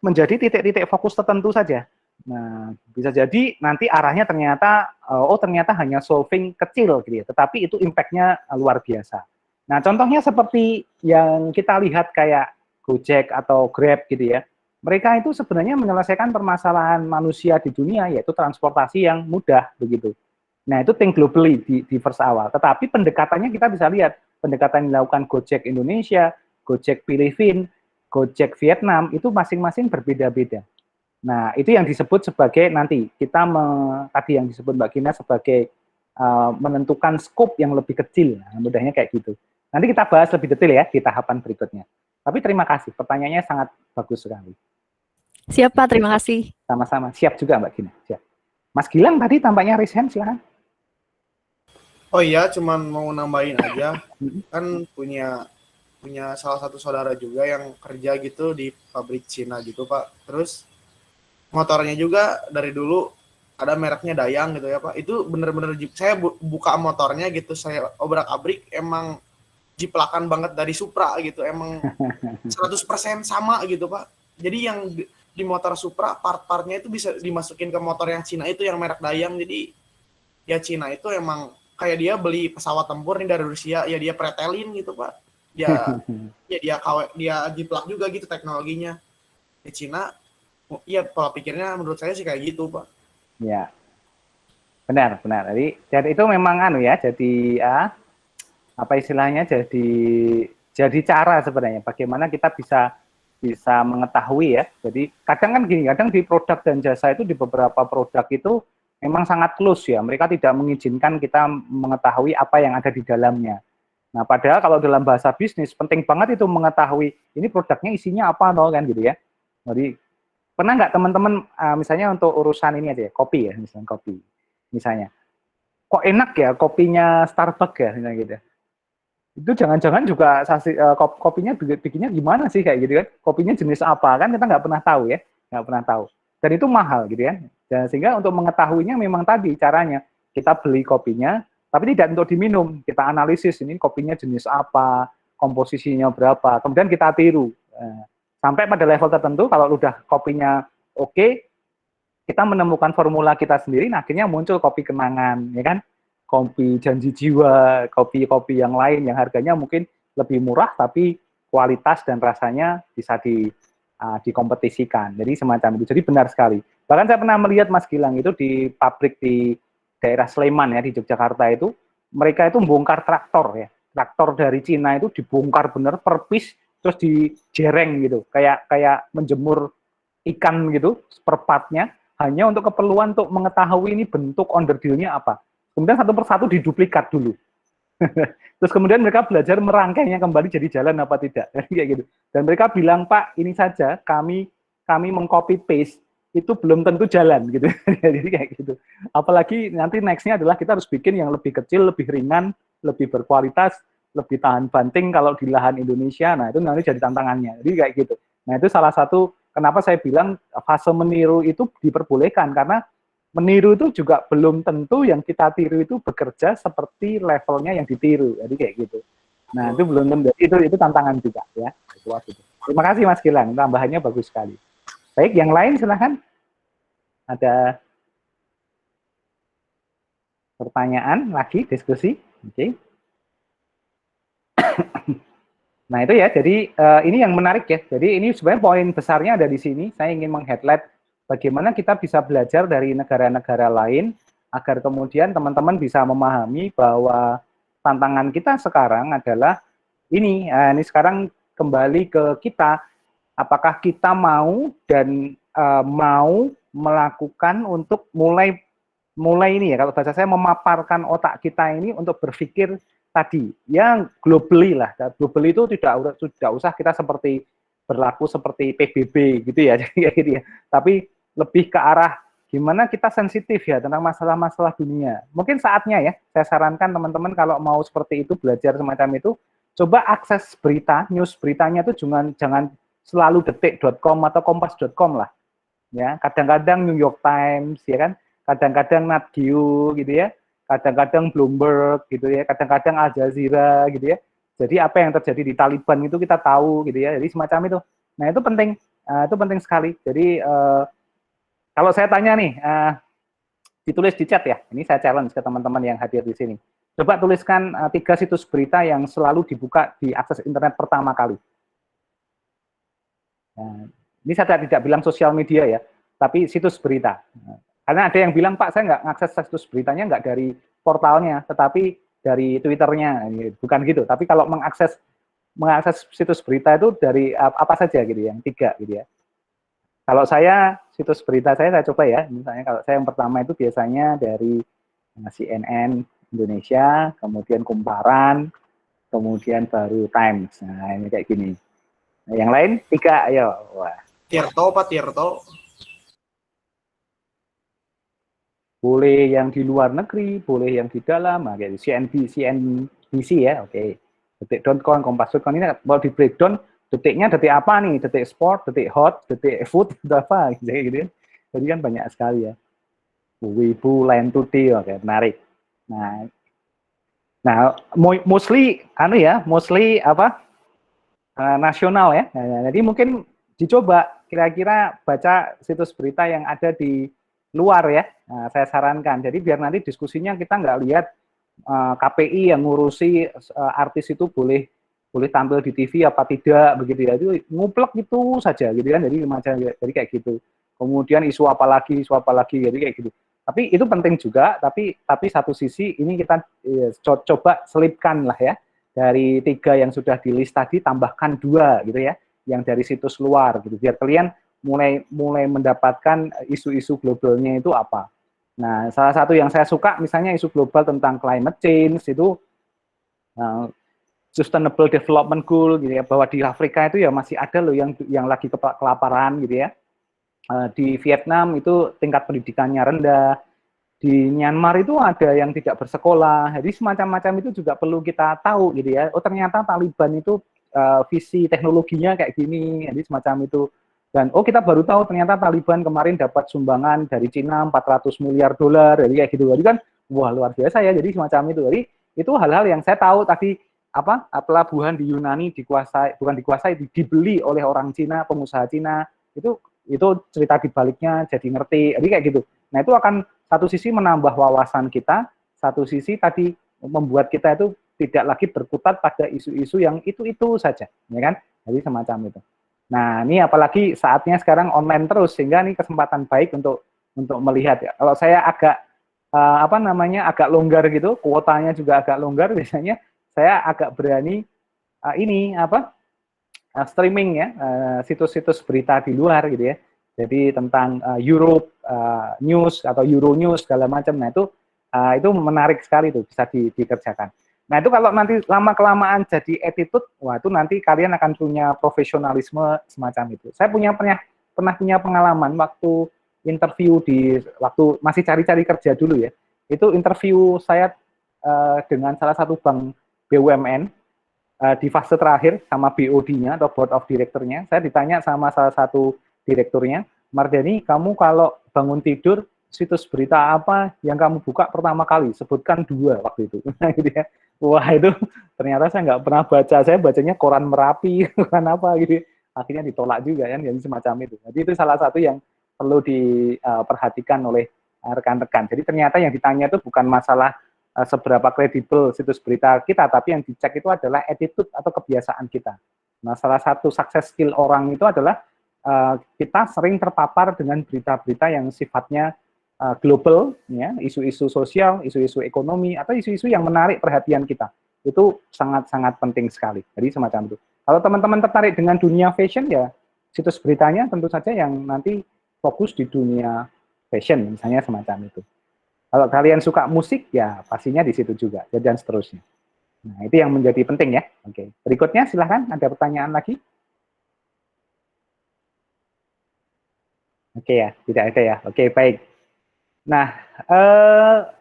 menjadi titik-titik fokus tertentu saja. Nah, bisa jadi nanti arahnya ternyata, ternyata hanya solving kecil gitu ya, tetapi itu impact-nya luar biasa. Nah, contohnya seperti yang kita lihat kayak Gojek atau Grab gitu ya, mereka itu sebenarnya menyelesaikan permasalahan manusia di dunia, yaitu transportasi yang mudah begitu. Nah, itu think globally di first awal. Tetapi pendekatannya kita bisa lihat, pendekatan yang dilakukan Gojek Indonesia, Gojek Filipina, Gojek Vietnam, itu masing-masing berbeda-beda. Nah, itu yang disebut sebagai nanti, kita tadi yang disebut Mbak Gina sebagai menentukan scope yang lebih kecil. Nah, mudahnya kayak gitu. Nanti kita bahas lebih detail ya di tahapan berikutnya. Tapi terima kasih, pertanyaannya sangat bagus sekali. Siap Pak, terima kasih. Sama-sama, siap juga Mbak Gina. Siap. Mas Gilang tadi tampaknya raise hand, silahkan. Oh iya, cuman mau nambahin aja, kan punya salah satu saudara juga yang kerja gitu di pabrik Cina gitu Pak. Terus motornya juga dari dulu ada mereknya Dayang gitu ya Pak. Itu bener-bener saya buka motornya gitu, saya obrak-abrik emang jiplakan banget dari Supra gitu, emang 100% sama gitu Pak. Jadi yang di motor Supra part-partnya itu bisa dimasukin ke motor yang Cina itu yang merek Dayang. Jadi ya Cina itu emang kayak dia beli pesawat tempur nih dari Rusia, ya dia pretelin gitu Pak. Ya dia jiplak juga gitu teknologinya. Di Cina ya pola pikirnya menurut saya sih kayak gitu Pak. Ya. Benar. Jadi itu memang jadi apa istilahnya, jadi cara sebenarnya bagaimana kita bisa mengetahui ya. Jadi kadang kan gini, kadang di produk dan jasa itu di beberapa produk itu memang sangat close ya. Mereka tidak mengizinkan kita mengetahui apa yang ada di dalamnya. Nah, padahal kalau dalam bahasa bisnis penting banget itu mengetahui ini produknya isinya apa kan gitu ya. Jadi pernah nggak teman-teman misalnya untuk urusan ini aja ya, kopi ya, misalnya kopi. Misalnya, kok enak ya kopinya Starbucks ya, misalnya gitu. Itu jangan-jangan juga kopinya bikinnya gimana sih kayak gitu kan? Kopinya jenis apa kan kita nggak pernah tahu ya, nggak pernah tahu. Dan itu mahal gitu ya. Dan sehingga untuk mengetahuinya memang tadi caranya kita beli kopinya, tapi tidak untuk diminum. Kita analisis ini kopinya jenis apa, komposisinya berapa, kemudian kita tiru. Sampai pada level tertentu kalau udah kopinya oke, kita menemukan formula kita sendiri, nah akhirnya muncul kopi kenangan, ya kan? Kopi janji jiwa, kopi-kopi yang lain yang harganya mungkin lebih murah tapi kualitas dan rasanya bisa dikompetisikan. Jadi semacam itu. Jadi benar sekali. Bahkan saya pernah melihat Mas Gilang itu di pabrik di daerah Sleman ya di Yogyakarta itu, mereka itu bongkar traktor ya. Traktor dari Cina itu dibongkar bener per piece terus dijereng gitu. Kayak menjemur ikan gitu per partnya hanya untuk keperluan untuk mengetahui ini bentuk onderdilnya apa. Kemudian satu persatu diduplikat dulu. Terus kemudian mereka belajar merangkainya kembali jadi jalan apa tidak, kayak gitu. Dan mereka bilang, Pak, ini saja kami mengcopy paste itu belum tentu jalan gitu. Jadi kayak gitu. Apalagi nanti nextnya adalah kita harus bikin yang lebih kecil, lebih ringan, lebih berkualitas, lebih tahan banting kalau di lahan Indonesia. Nah itu nanti jadi tantangannya. Jadi kayak gitu. Nah itu salah satu kenapa saya bilang fase meniru itu diperbolehkan karena meniru itu juga belum tentu yang kita tiru itu bekerja seperti levelnya yang ditiru. Jadi kayak gitu. Nah, itu belum tentu. Itu tantangan juga ya. Terima kasih Mas Gilang, tambahannya bagus sekali. Baik, yang lain silahkan. Ada pertanyaan lagi, diskusi? Oke. Nah, itu ya. Jadi ini yang menarik ya. Jadi ini sebenarnya poin besarnya ada di sini. Saya ingin meng-highlight bagaimana kita bisa belajar dari negara-negara lain agar kemudian teman-teman bisa memahami bahwa tantangan kita sekarang adalah ini sekarang kembali ke kita, apakah kita mau dan mau melakukan untuk mulai ini ya, kalau bahasa saya memaparkan otak kita ini untuk berpikir tadi yang globally lah. Globally itu tidak usah kita seperti berlaku seperti PBB gitu ya, gitu ya. Tapi lebih ke arah gimana kita sensitif ya tentang masalah-masalah dunia. Mungkin saatnya ya, saya sarankan teman-teman kalau mau seperti itu, belajar semacam itu, coba akses berita, news beritanya itu jangan selalu detik.com atau kompas.com lah. Ya, kadang-kadang New York Times ya kan, kadang-kadang Nat Geo gitu ya, kadang-kadang Bloomberg gitu ya, kadang-kadang Al Jazeera gitu ya. Jadi apa yang terjadi di Taliban itu kita tahu gitu ya. Jadi semacam itu. Nah, itu penting sekali. Jadi kalau saya tanya nih, ditulis di chat ya. Ini saya challenge ke teman-teman yang hadir di sini. Coba tuliskan 3 situs berita yang selalu dibuka di akses internet pertama kali. Nah, ini saya tidak bilang sosial media ya, tapi situs berita. Karena ada yang bilang, Pak, saya nggak ngakses situs beritanya nggak dari portalnya, tetapi dari Twitternya. Bukan gitu. Tapi kalau mengakses situs berita itu dari apa saja gitu, yang 3 gitu ya. Kalau saya, situs berita saya coba ya, misalnya kalau saya yang pertama itu biasanya dari CNN Indonesia, kemudian Kumparan, kemudian baru Times. Nah, ini kayak gini. Nah, yang lain 3, ayo. Wah. Tirto, Pak Tirto. Boleh yang di luar negeri, boleh yang di dalam, nah, kayak CNBC ya, oke. Detik.com, Kompas.com, ini mau di breakdown, detiknya detik apa nih? Detik sport, detik hot, detik food, apa gitu ya. Jadi kan banyak sekali ya. Wibu, Line Today, oke, menarik. Nah, mostly nasional ya. Nah, jadi mungkin dicoba kira-kira baca situs berita yang ada di luar ya. Nah, saya sarankan. Jadi biar nanti diskusinya kita nggak lihat KPI yang ngurusi artis itu boleh tampil di TV apa tidak begitu ya, itu nguplek gitu saja gitu kan, jadi kayak gitu. Kemudian isu apa lagi jadi kayak gitu. Tapi itu penting juga, tapi satu sisi ini kita coba selipkan lah ya, dari 3 yang sudah di list tadi tambahkan 2 gitu ya, yang dari situs luar gitu, biar kalian mulai mendapatkan isu-isu globalnya itu apa. Nah, salah satu yang saya suka misalnya isu global tentang climate change itu Sustainable Development Goal gitu ya, bahwa di Afrika itu ya masih ada loh yang lagi kelaparan gitu ya. Di Vietnam itu tingkat pendidikannya rendah, di Myanmar itu ada yang tidak bersekolah, jadi semacam-macam itu juga perlu kita tahu gitu ya. Oh ternyata Taliban itu visi teknologinya kayak gini, jadi semacam itu. Dan oh kita baru tahu ternyata Taliban kemarin dapat sumbangan dari Cina 400 miliar dolar, jadi kayak gitu. Jadi kan wah luar biasa ya, jadi semacam itu. Jadi itu hal-hal yang saya tahu tadi apa pelabuhan di Yunani bukan dikuasai, dibeli oleh orang Cina, pengusaha Cina, itu cerita dibaliknya jadi ngerti, jadi kayak gitu. Nah itu akan satu sisi menambah wawasan kita, satu sisi tadi membuat kita itu tidak lagi berkutat pada isu-isu yang itu saja, ya kan? Jadi semacam itu. Nah ini apalagi saatnya sekarang online terus, sehingga ini kesempatan baik untuk melihat ya. Kalau saya agak agak longgar gitu, kuotanya juga agak longgar, biasanya saya agak berani streaming ya, situs-situs berita di luar gitu ya. Jadi tentang Europe News atau Euronews segala macam. Nah itu menarik sekali tuh, bisa dikerjakan. Nah itu kalau nanti lama-kelamaan jadi attitude, wah itu nanti kalian akan punya profesionalisme semacam itu. Saya pernah punya pengalaman waktu interview waktu masih cari-cari kerja dulu ya. Itu interview saya dengan salah satu bank BUMN di fase terakhir sama BOD-nya atau Board of Director-nya. Saya ditanya sama salah satu direkturnya, Mardhani, kamu kalau bangun tidur, situs berita apa yang kamu buka pertama kali? Sebutkan 2 waktu itu. Gitu ya. Wah itu ternyata saya nggak pernah baca, saya bacanya koran Merapi, koran apa gitu. Akhirnya ditolak juga kan, jadi semacam itu. Jadi itu salah satu yang perlu diperhatikan oleh rekan-rekan. Jadi ternyata yang ditanya itu bukan masalah seberapa kredibel situs berita kita, tapi yang dicek itu adalah attitude atau kebiasaan kita. Nah salah satu success skill orang itu adalah kita sering terpapar dengan berita-berita yang sifatnya global, ya, isu-isu sosial, isu-isu ekonomi, atau isu-isu yang menarik perhatian kita. Itu sangat-sangat penting sekali. Jadi semacam itu. Kalau teman-teman tertarik dengan dunia fashion, ya situs beritanya tentu saja yang nanti fokus di dunia fashion, misalnya semacam itu. Kalau kalian suka musik, ya pastinya di situ juga, dan seterusnya. Nah, itu yang menjadi penting ya. Oke. Berikutnya silahkan, ada pertanyaan lagi? Oke ya, tidak ada ya. Oke, baik. Nah,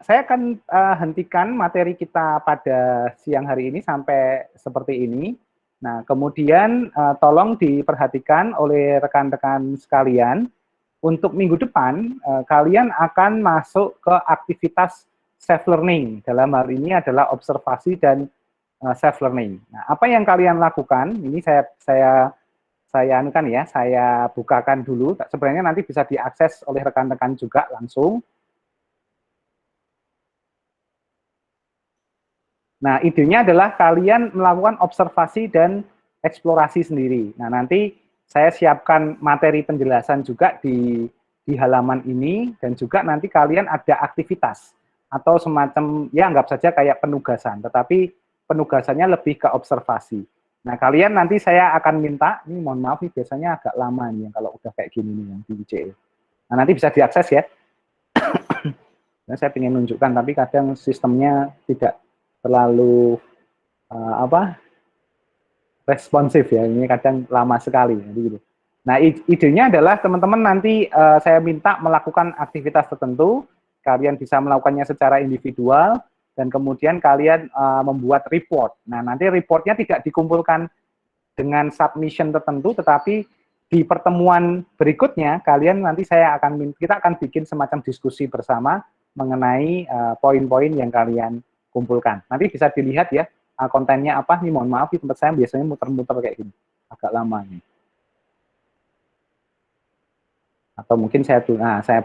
saya akan hentikan materi kita pada siang hari ini sampai seperti ini. Nah, kemudian tolong diperhatikan oleh rekan-rekan sekalian, untuk minggu depan kalian akan masuk ke aktivitas self-learning. Dalam hal ini adalah observasi dan self-learning. Nah, apa yang kalian lakukan, ini saya bukakan dulu, sebenarnya nanti bisa diakses oleh rekan-rekan juga langsung. Nah, idenya adalah kalian melakukan observasi dan eksplorasi sendiri. Nah, nanti saya siapkan materi penjelasan juga di halaman ini, dan juga nanti kalian ada aktivitas atau semacam, ya anggap saja kayak penugasan, tetapi penugasannya lebih ke observasi. Nah, kalian nanti saya akan minta, ini mohon maaf nih, biasanya agak lama nih kalau udah kayak gini nih yang di ICE. Nah, nanti bisa diakses ya. Nah, saya ingin menunjukkan, tapi kadang sistemnya tidak terlalu responsif ya, ini kadang lama sekali. Gitu. Nah, idenya adalah teman-teman nanti saya minta melakukan aktivitas tertentu, kalian bisa melakukannya secara individual, dan kemudian kalian membuat report. Nah, nanti reportnya tidak dikumpulkan dengan submission tertentu, tetapi di pertemuan berikutnya kalian nanti kita akan bikin semacam diskusi bersama mengenai poin-poin yang kalian kumpulkan. Nanti bisa dilihat ya kontennya apa. Nih mohon maaf di tempat saya biasanya muter-muter kayak gini, agak lama nih. Atau mungkin saya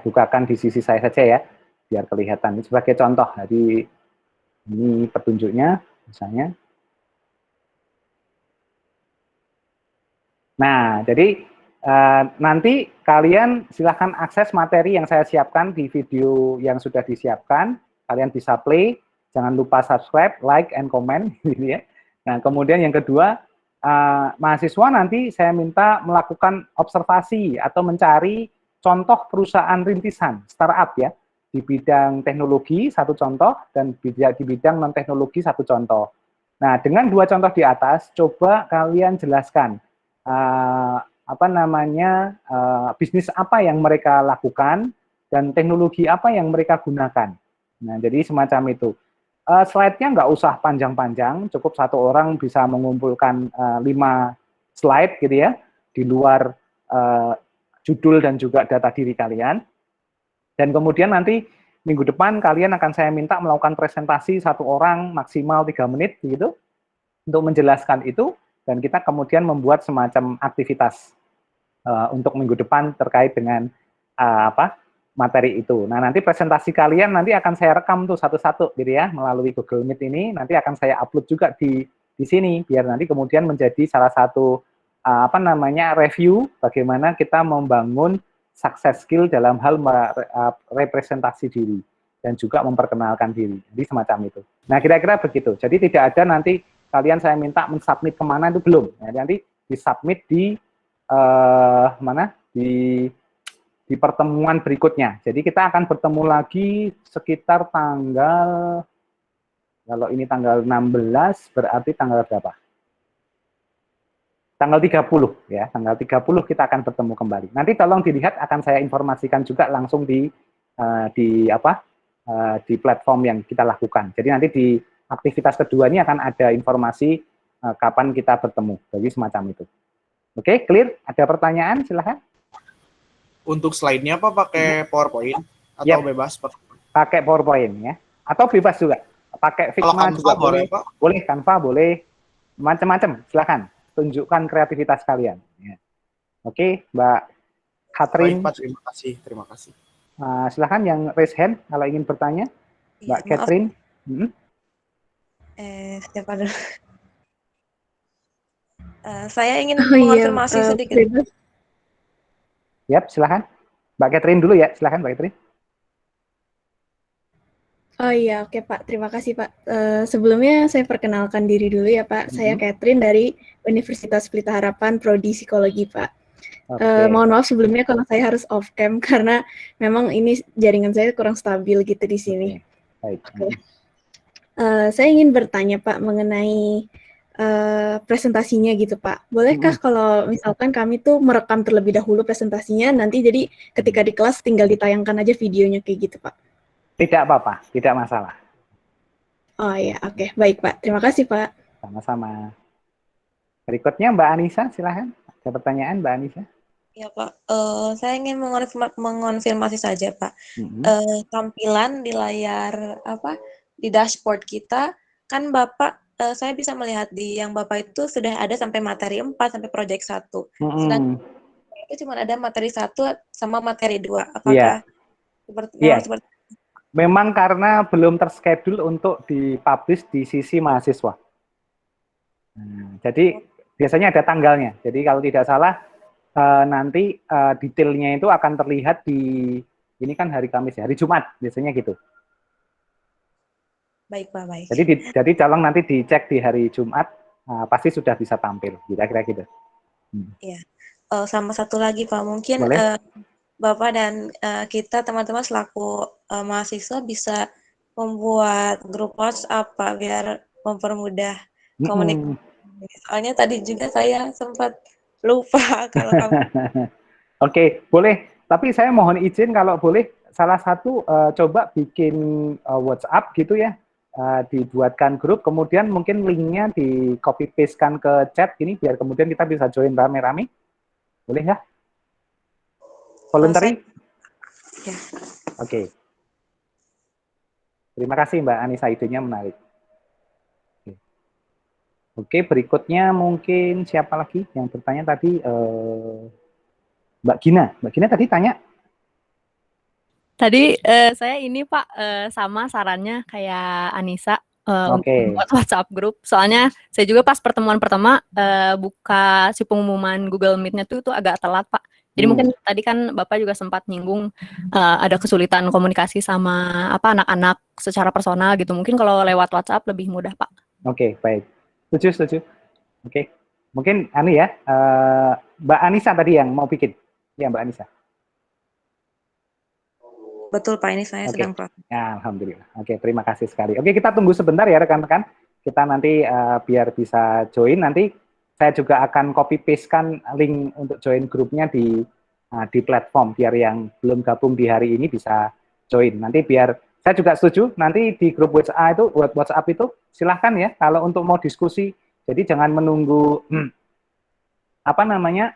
bukakan di sisi saya saja ya, biar kelihatan. Ini sebagai contoh, jadi ini petunjuknya, misalnya. Nah, jadi nanti kalian silahkan akses materi yang saya siapkan di video yang sudah disiapkan. Kalian bisa play, jangan lupa subscribe, like, and comment. Gitu ya. Nah, kemudian yang kedua, mahasiswa nanti saya minta melakukan observasi atau mencari contoh perusahaan rintisan, startup ya. Di bidang teknologi satu contoh, dan di bidang non-teknologi satu contoh. Nah, dengan 2 contoh di atas, coba kalian jelaskan bisnis apa yang mereka lakukan dan teknologi apa yang mereka gunakan. Nah, jadi semacam itu. Slide-nya nggak usah panjang-panjang, cukup satu orang bisa mengumpulkan 5 slide gitu ya, di luar judul dan juga data diri kalian. Dan kemudian nanti minggu depan kalian akan saya minta melakukan presentasi satu orang maksimal 3 menit gitu untuk menjelaskan itu, dan kita kemudian membuat semacam aktivitas untuk minggu depan terkait dengan materi itu. Nah, nanti presentasi kalian nanti akan saya rekam tuh satu-satu gitu ya melalui Google Meet ini, nanti akan saya upload juga di sini biar nanti kemudian menjadi salah satu review bagaimana kita membangun success skill dalam hal representasi diri dan juga memperkenalkan diri. Jadi semacam itu. Nah, kira-kira begitu. Jadi tidak ada nanti kalian saya minta mensubmit kemana itu belum. Nah, nanti disubmit di di pertemuan berikutnya. Jadi kita akan bertemu lagi sekitar tanggal, kalau ini tanggal 16, berarti tanggal berapa? Tanggal 30 ya, tanggal 30 kita akan bertemu kembali. Nanti tolong dilihat, akan saya informasikan juga langsung di platform yang kita lakukan. Jadi nanti di aktivitas kedua ini akan ada informasi kapan kita bertemu. Jadi semacam itu. Oke, clear? Ada pertanyaan? Silahkan. Untuk slide-nya apa pakai PowerPoint atau bebas? Pakai PowerPoint ya, atau bebas juga. Pakai Figma juga boleh. Boleh, Canva boleh, macam-macam. Silahkan tunjukkan kreativitas kalian. Ya. Oke, Mbak Catherine. Baik, Pak, terima kasih. Silahkan yang raise hand kalau ingin bertanya, Mbak Catherine. Siapa dulu? Saya ingin mengonfirmasi sedikit. Yap, silahkan. Mbak Catherine dulu ya, silahkan Mbak Catherine. Oh iya, oke Pak. Terima kasih Pak. Sebelumnya saya perkenalkan diri dulu ya Pak. Saya Catherine dari Universitas Pelita Harapan, Prodi Psikologi Pak. Mohon maaf sebelumnya kalau saya harus off cam karena memang ini jaringan saya kurang stabil gitu di sini. Baik. Saya ingin bertanya Pak mengenai presentasinya gitu Pak. Bolehkah kalau misalkan kami tuh merekam terlebih dahulu presentasinya, nanti jadi ketika di kelas tinggal ditayangkan aja videonya kayak gitu Pak? Tidak apa-apa, tidak masalah. Oh ya, oke. Baik Pak, terima kasih Pak. Sama-sama. Berikutnya Mbak Anissa, silahkan. Ada pertanyaan Mbak Anissa? Ya Pak, saya ingin mengonfirmasi saja Pak. Tampilan di layar di dashboard kita, kan Bapak, saya bisa melihat di yang Bapak itu sudah ada sampai materi 4 sampai proyek 1. Sedangkan itu cuma ada materi 1 sama materi 2. Apakah seperti memang karena belum terschedule untuk dipublish di sisi mahasiswa. Jadi biasanya ada tanggalnya. Jadi kalau tidak salah nanti detailnya itu akan terlihat di ini kan hari Kamis ya, hari Jumat biasanya gitu. Baik Pak, baik. Jadi tolong nanti dicek di hari Jumat, pasti sudah bisa tampil, kira-kira gitu. Iya. Sama satu lagi Pak, mungkin Bapak dan kita teman-teman selaku mahasiswa bisa membuat grup WhatsApp Pak, biar mempermudah komunikasi. Soalnya tadi juga saya sempat lupa kalau kamu. Oke, boleh. Tapi saya mohon izin kalau boleh salah satu coba bikin WhatsApp gitu ya. Dibuatkan grup, kemudian mungkin linknya di copy paste-kan ke chat gini biar kemudian kita bisa join rame-rame. Boleh ya? Voluntary? Ya. Oke. Terima kasih Mbak Anissa, idenya menarik. Oke, berikutnya mungkin siapa lagi yang bertanya tadi? Mbak Gina. Mbak Gina tadi tanya. Tadi saya ini Pak sama sarannya kayak Anissa untuk buat WhatsApp grup. Soalnya saya juga pas pertemuan pertama buka si pengumuman Google Meet-nya itu agak telat Pak. Jadi mungkin tadi kan Bapak juga sempat nyinggung ada kesulitan komunikasi sama anak-anak secara personal gitu. Mungkin kalau lewat WhatsApp lebih mudah Pak. Oke, baik. Setuju. Oke. Mungkin Mbak Anissa tadi yang mau bikin. Ya Mbak Anissa. Betul Pak, ini saya sedang proses. Ya, alhamdulillah. Oke, terima kasih sekali. Oke, kita tunggu sebentar ya rekan-rekan. Kita nanti biar bisa join nanti saya juga akan copy paste-kan link untuk join grupnya di platform, biar yang belum gabung di hari ini bisa join. Nanti biar, saya juga setuju, nanti di grup WhatsApp itu silahkan ya, kalau untuk mau diskusi, jadi jangan menunggu, apa namanya,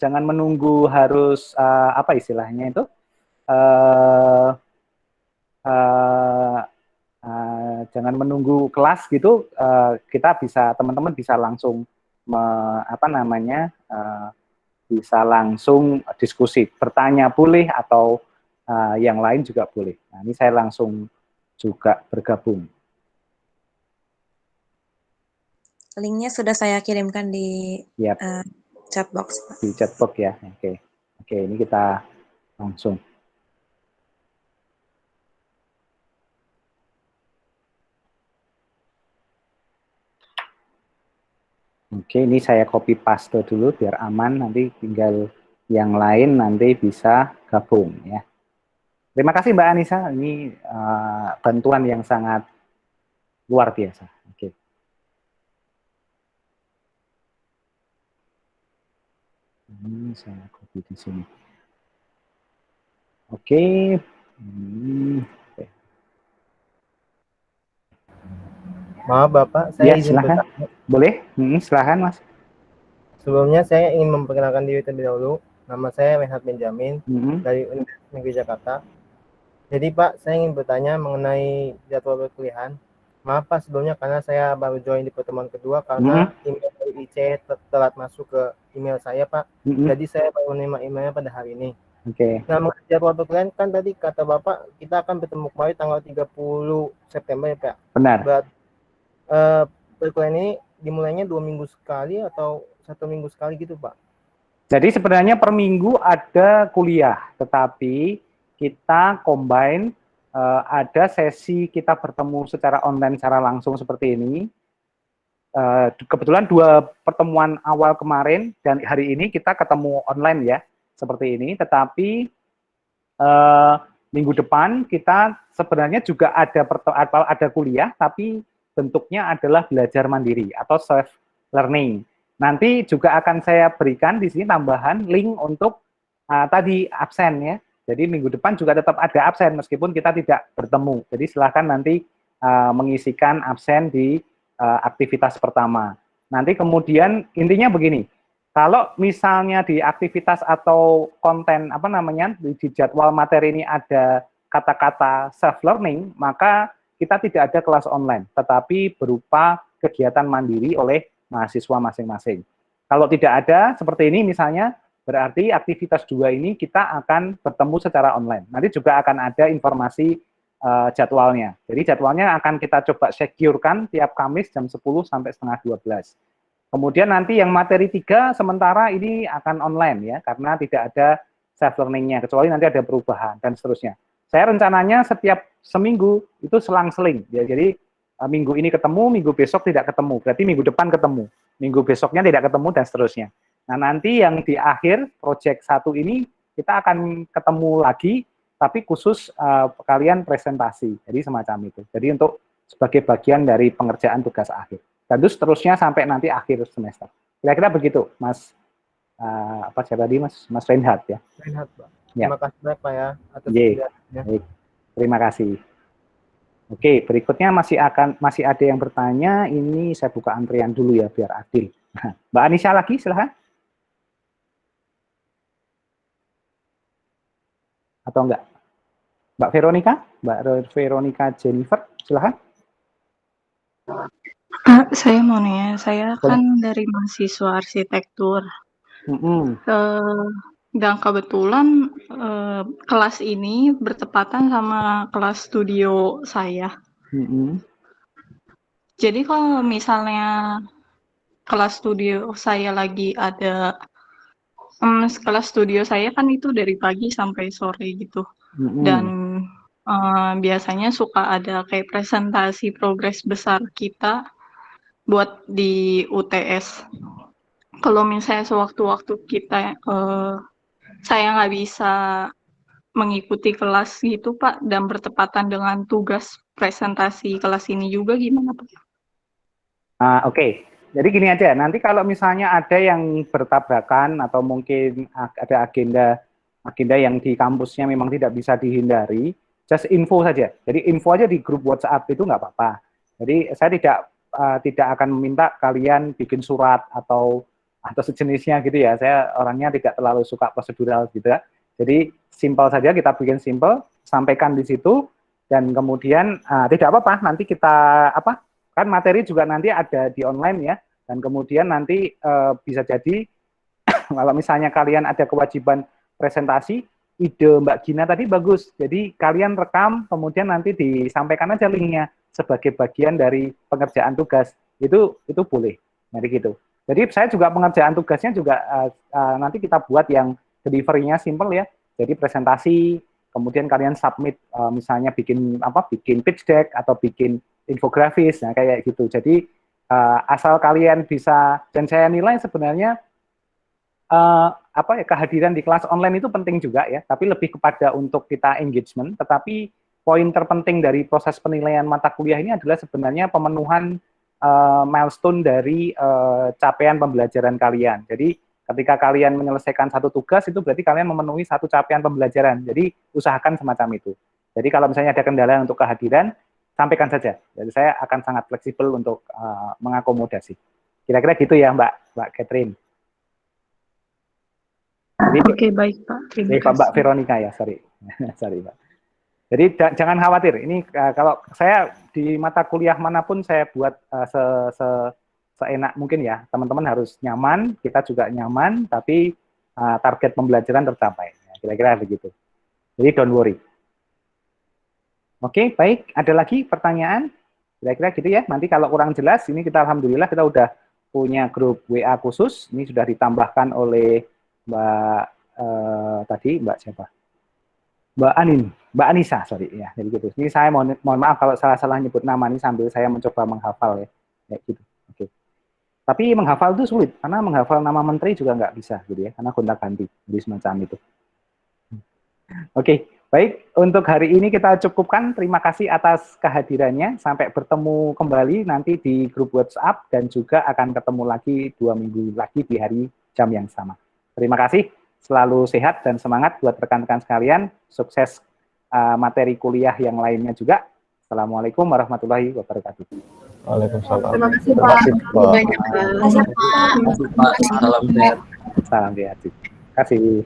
jangan menunggu harus, apa istilahnya itu, jangan menunggu kelas gitu, kita bisa, teman-teman bisa langsung, apa namanya, bisa langsung diskusi, bertanya boleh, atau yang lain juga boleh. Nah, ini saya langsung juga bergabung. Linknya sudah saya kirimkan di chat box. Di chat box ya, oke. Oke, ini kita langsung. Oke, ini saya copy paste dulu biar aman, nanti tinggal yang lain nanti bisa gabung ya. Terima kasih Mbak Anissa, ini bantuan yang sangat luar biasa. Oke. Ini saya copy di sini. Oke. Maaf Bapak, saya izin silakan. bertanya. Boleh? Silakan Mas. Sebelumnya saya ingin memperkenalkan diri terlebih dahulu. Nama saya Rehat Benjamin dari Universitas Negeri Jakarta. Jadi Pak, saya ingin bertanya mengenai jadwal perkuliahan. Maaf Pak sebelumnya karena saya baru join di pertemuan kedua karena email dari IC telat masuk ke email saya Pak. Jadi saya baru menerima emailnya pada hari ini. Oke. Nah, mengenai jadwal perkuliahan kan tadi kata Bapak kita akan bertemu kembali tanggal 30 September ya Pak. Benar. Perkuliahan ini dimulainya 2 minggu sekali atau 1 minggu sekali gitu Pak? Jadi sebenarnya per minggu ada kuliah, tetapi kita combine, ada sesi kita bertemu secara online, secara langsung seperti ini. Kebetulan 2 pertemuan awal kemarin dan hari ini kita ketemu online ya, seperti ini. Tetapi minggu depan kita sebenarnya juga ada kuliah, tapi bentuknya adalah belajar mandiri atau self learning. Nanti juga akan saya berikan di sini tambahan link untuk tadi absen ya. Jadi minggu depan juga tetap ada absen meskipun kita tidak bertemu. Jadi silahkan nanti mengisikan absen di aktivitas pertama. Nanti kemudian intinya begini, kalau misalnya di aktivitas atau konten apa namanya di jadwal materi ini ada kata-kata self learning, maka kita tidak ada kelas online, tetapi berupa kegiatan mandiri oleh mahasiswa masing-masing. Kalau tidak ada seperti ini misalnya, berarti aktivitas 2 ini kita akan bertemu secara online. Nanti juga akan ada informasi jadwalnya. Jadi jadwalnya akan kita coba secure-kan tiap Kamis jam 10 sampai setengah 12. Kemudian nanti yang materi 3 sementara ini akan online ya, karena tidak ada self learning-nya, kecuali nanti ada perubahan dan seterusnya. Saya rencananya setiap seminggu itu selang-seling ya, jadi minggu ini ketemu, minggu besok tidak ketemu, berarti minggu depan ketemu, minggu besoknya tidak ketemu dan seterusnya. Nah nanti yang di akhir project 1 ini kita akan ketemu lagi, tapi khusus kalian presentasi, jadi semacam itu. Jadi untuk sebagai bagian dari pengerjaan tugas akhir. Dan terus seterusnya sampai nanti akhir semester. Kira-kira begitu, Mas. Apa saya tadi, Mas Reinhardt ya? Reinhardt, Pak. Ya. Terima kasih banyak Pak ya atas penjelasannya. Baik. Terima kasih. Oke, berikutnya masih ada yang bertanya. Ini saya buka antrian dulu ya biar adil. Mbak Anissa lagi, silahkan. Atau enggak? Mbak Veronica Jennifer, silahkan. Saya mau nanya, saya kan dari mahasiswa arsitektur. Dan kebetulan kelas ini bertepatan sama kelas studio saya. Jadi kalau misalnya kelas studio saya lagi ada, kelas studio saya kan itu dari pagi sampai sore gitu. Dan biasanya suka ada kayak presentasi progres besar kita buat di UTS. Kalau misalnya sewaktu-waktu kita saya nggak bisa mengikuti kelas gitu Pak, dan bertepatan dengan tugas presentasi kelas ini juga, gimana Pak? Oke. Jadi gini aja, nanti kalau misalnya ada yang bertabrakan atau mungkin ada agenda yang di kampusnya memang tidak bisa dihindari, just info saja. Jadi info aja di grup WhatsApp itu nggak apa-apa. Jadi saya tidak akan meminta kalian bikin surat atau sejenisnya gitu ya. Saya orangnya tidak terlalu suka prosedural gitu ya. Jadi simpel saja, kita bikin simpel, sampaikan di situ, dan kemudian tidak apa-apa, nanti kita kan materi juga nanti ada di online ya, dan kemudian nanti bisa jadi kalau misalnya kalian ada kewajiban presentasi, ide Mbak Gina tadi bagus, jadi kalian rekam, kemudian nanti disampaikan aja linknya sebagai bagian dari pengerjaan tugas, itu boleh, jadi gitu. Jadi saya juga pengerjaan tugasnya juga nanti kita buat yang delivery-nya simple ya, jadi presentasi, kemudian kalian submit misalnya bikin pitch deck atau bikin infografis, nah kayak gitu. Jadi asal kalian bisa, dan saya nilai sebenarnya kehadiran di kelas online itu penting juga ya, tapi lebih kepada untuk kita engagement. Tetapi poin terpenting dari proses penilaian mata kuliah ini adalah sebenarnya pemenuhan milestone dari capaian pembelajaran kalian. Jadi ketika kalian menyelesaikan satu tugas itu berarti kalian memenuhi satu capaian pembelajaran. Jadi usahakan semacam itu. Jadi kalau misalnya ada kendala untuk kehadiran, sampaikan saja. Jadi saya akan sangat fleksibel untuk mengakomodasi. Kira-kira gitu ya Mbak Catherine. Oke, baik Pak. Terima kasih. Mbak Veronica ya, sorry Mbak. Jadi jangan khawatir. Ini kalau saya di mata kuliah manapun saya buat seenak mungkin ya. Teman-teman harus nyaman, kita juga nyaman, tapi target pembelajaran tercapai. Kira-kira begitu. Jadi don't worry. Oke, baik. Ada lagi pertanyaan? Kira-kira gitu ya. Nanti kalau kurang jelas, ini kita alhamdulillah kita udah punya grup WA khusus. Ini sudah ditambahkan oleh Mbak siapa? Mbak Anissa, sorry ya. Jadi gitu. Ini saya mohon maaf kalau salah nyebut nama ini sambil saya mencoba menghafal ya. Kayak gitu. Oke. Tapi menghafal itu sulit karena menghafal nama menteri juga nggak bisa gitu ya, karena gonta-ganti. Jadi semacam itu. Oke. Baik, untuk hari ini kita cukupkan. Terima kasih atas kehadirannya. Sampai bertemu kembali nanti di grup WhatsApp dan juga akan ketemu lagi 2 minggu lagi di hari jam yang sama. Terima kasih. Selalu sehat dan semangat buat rekan-rekan sekalian. Sukses materi kuliah yang lainnya juga. Assalamualaikum warahmatullahi wabarakatuh. Waalaikumsalam. Terima kasih Pak. Terima kasih Pak. Salam sehat. Salam sehat. Terima kasih.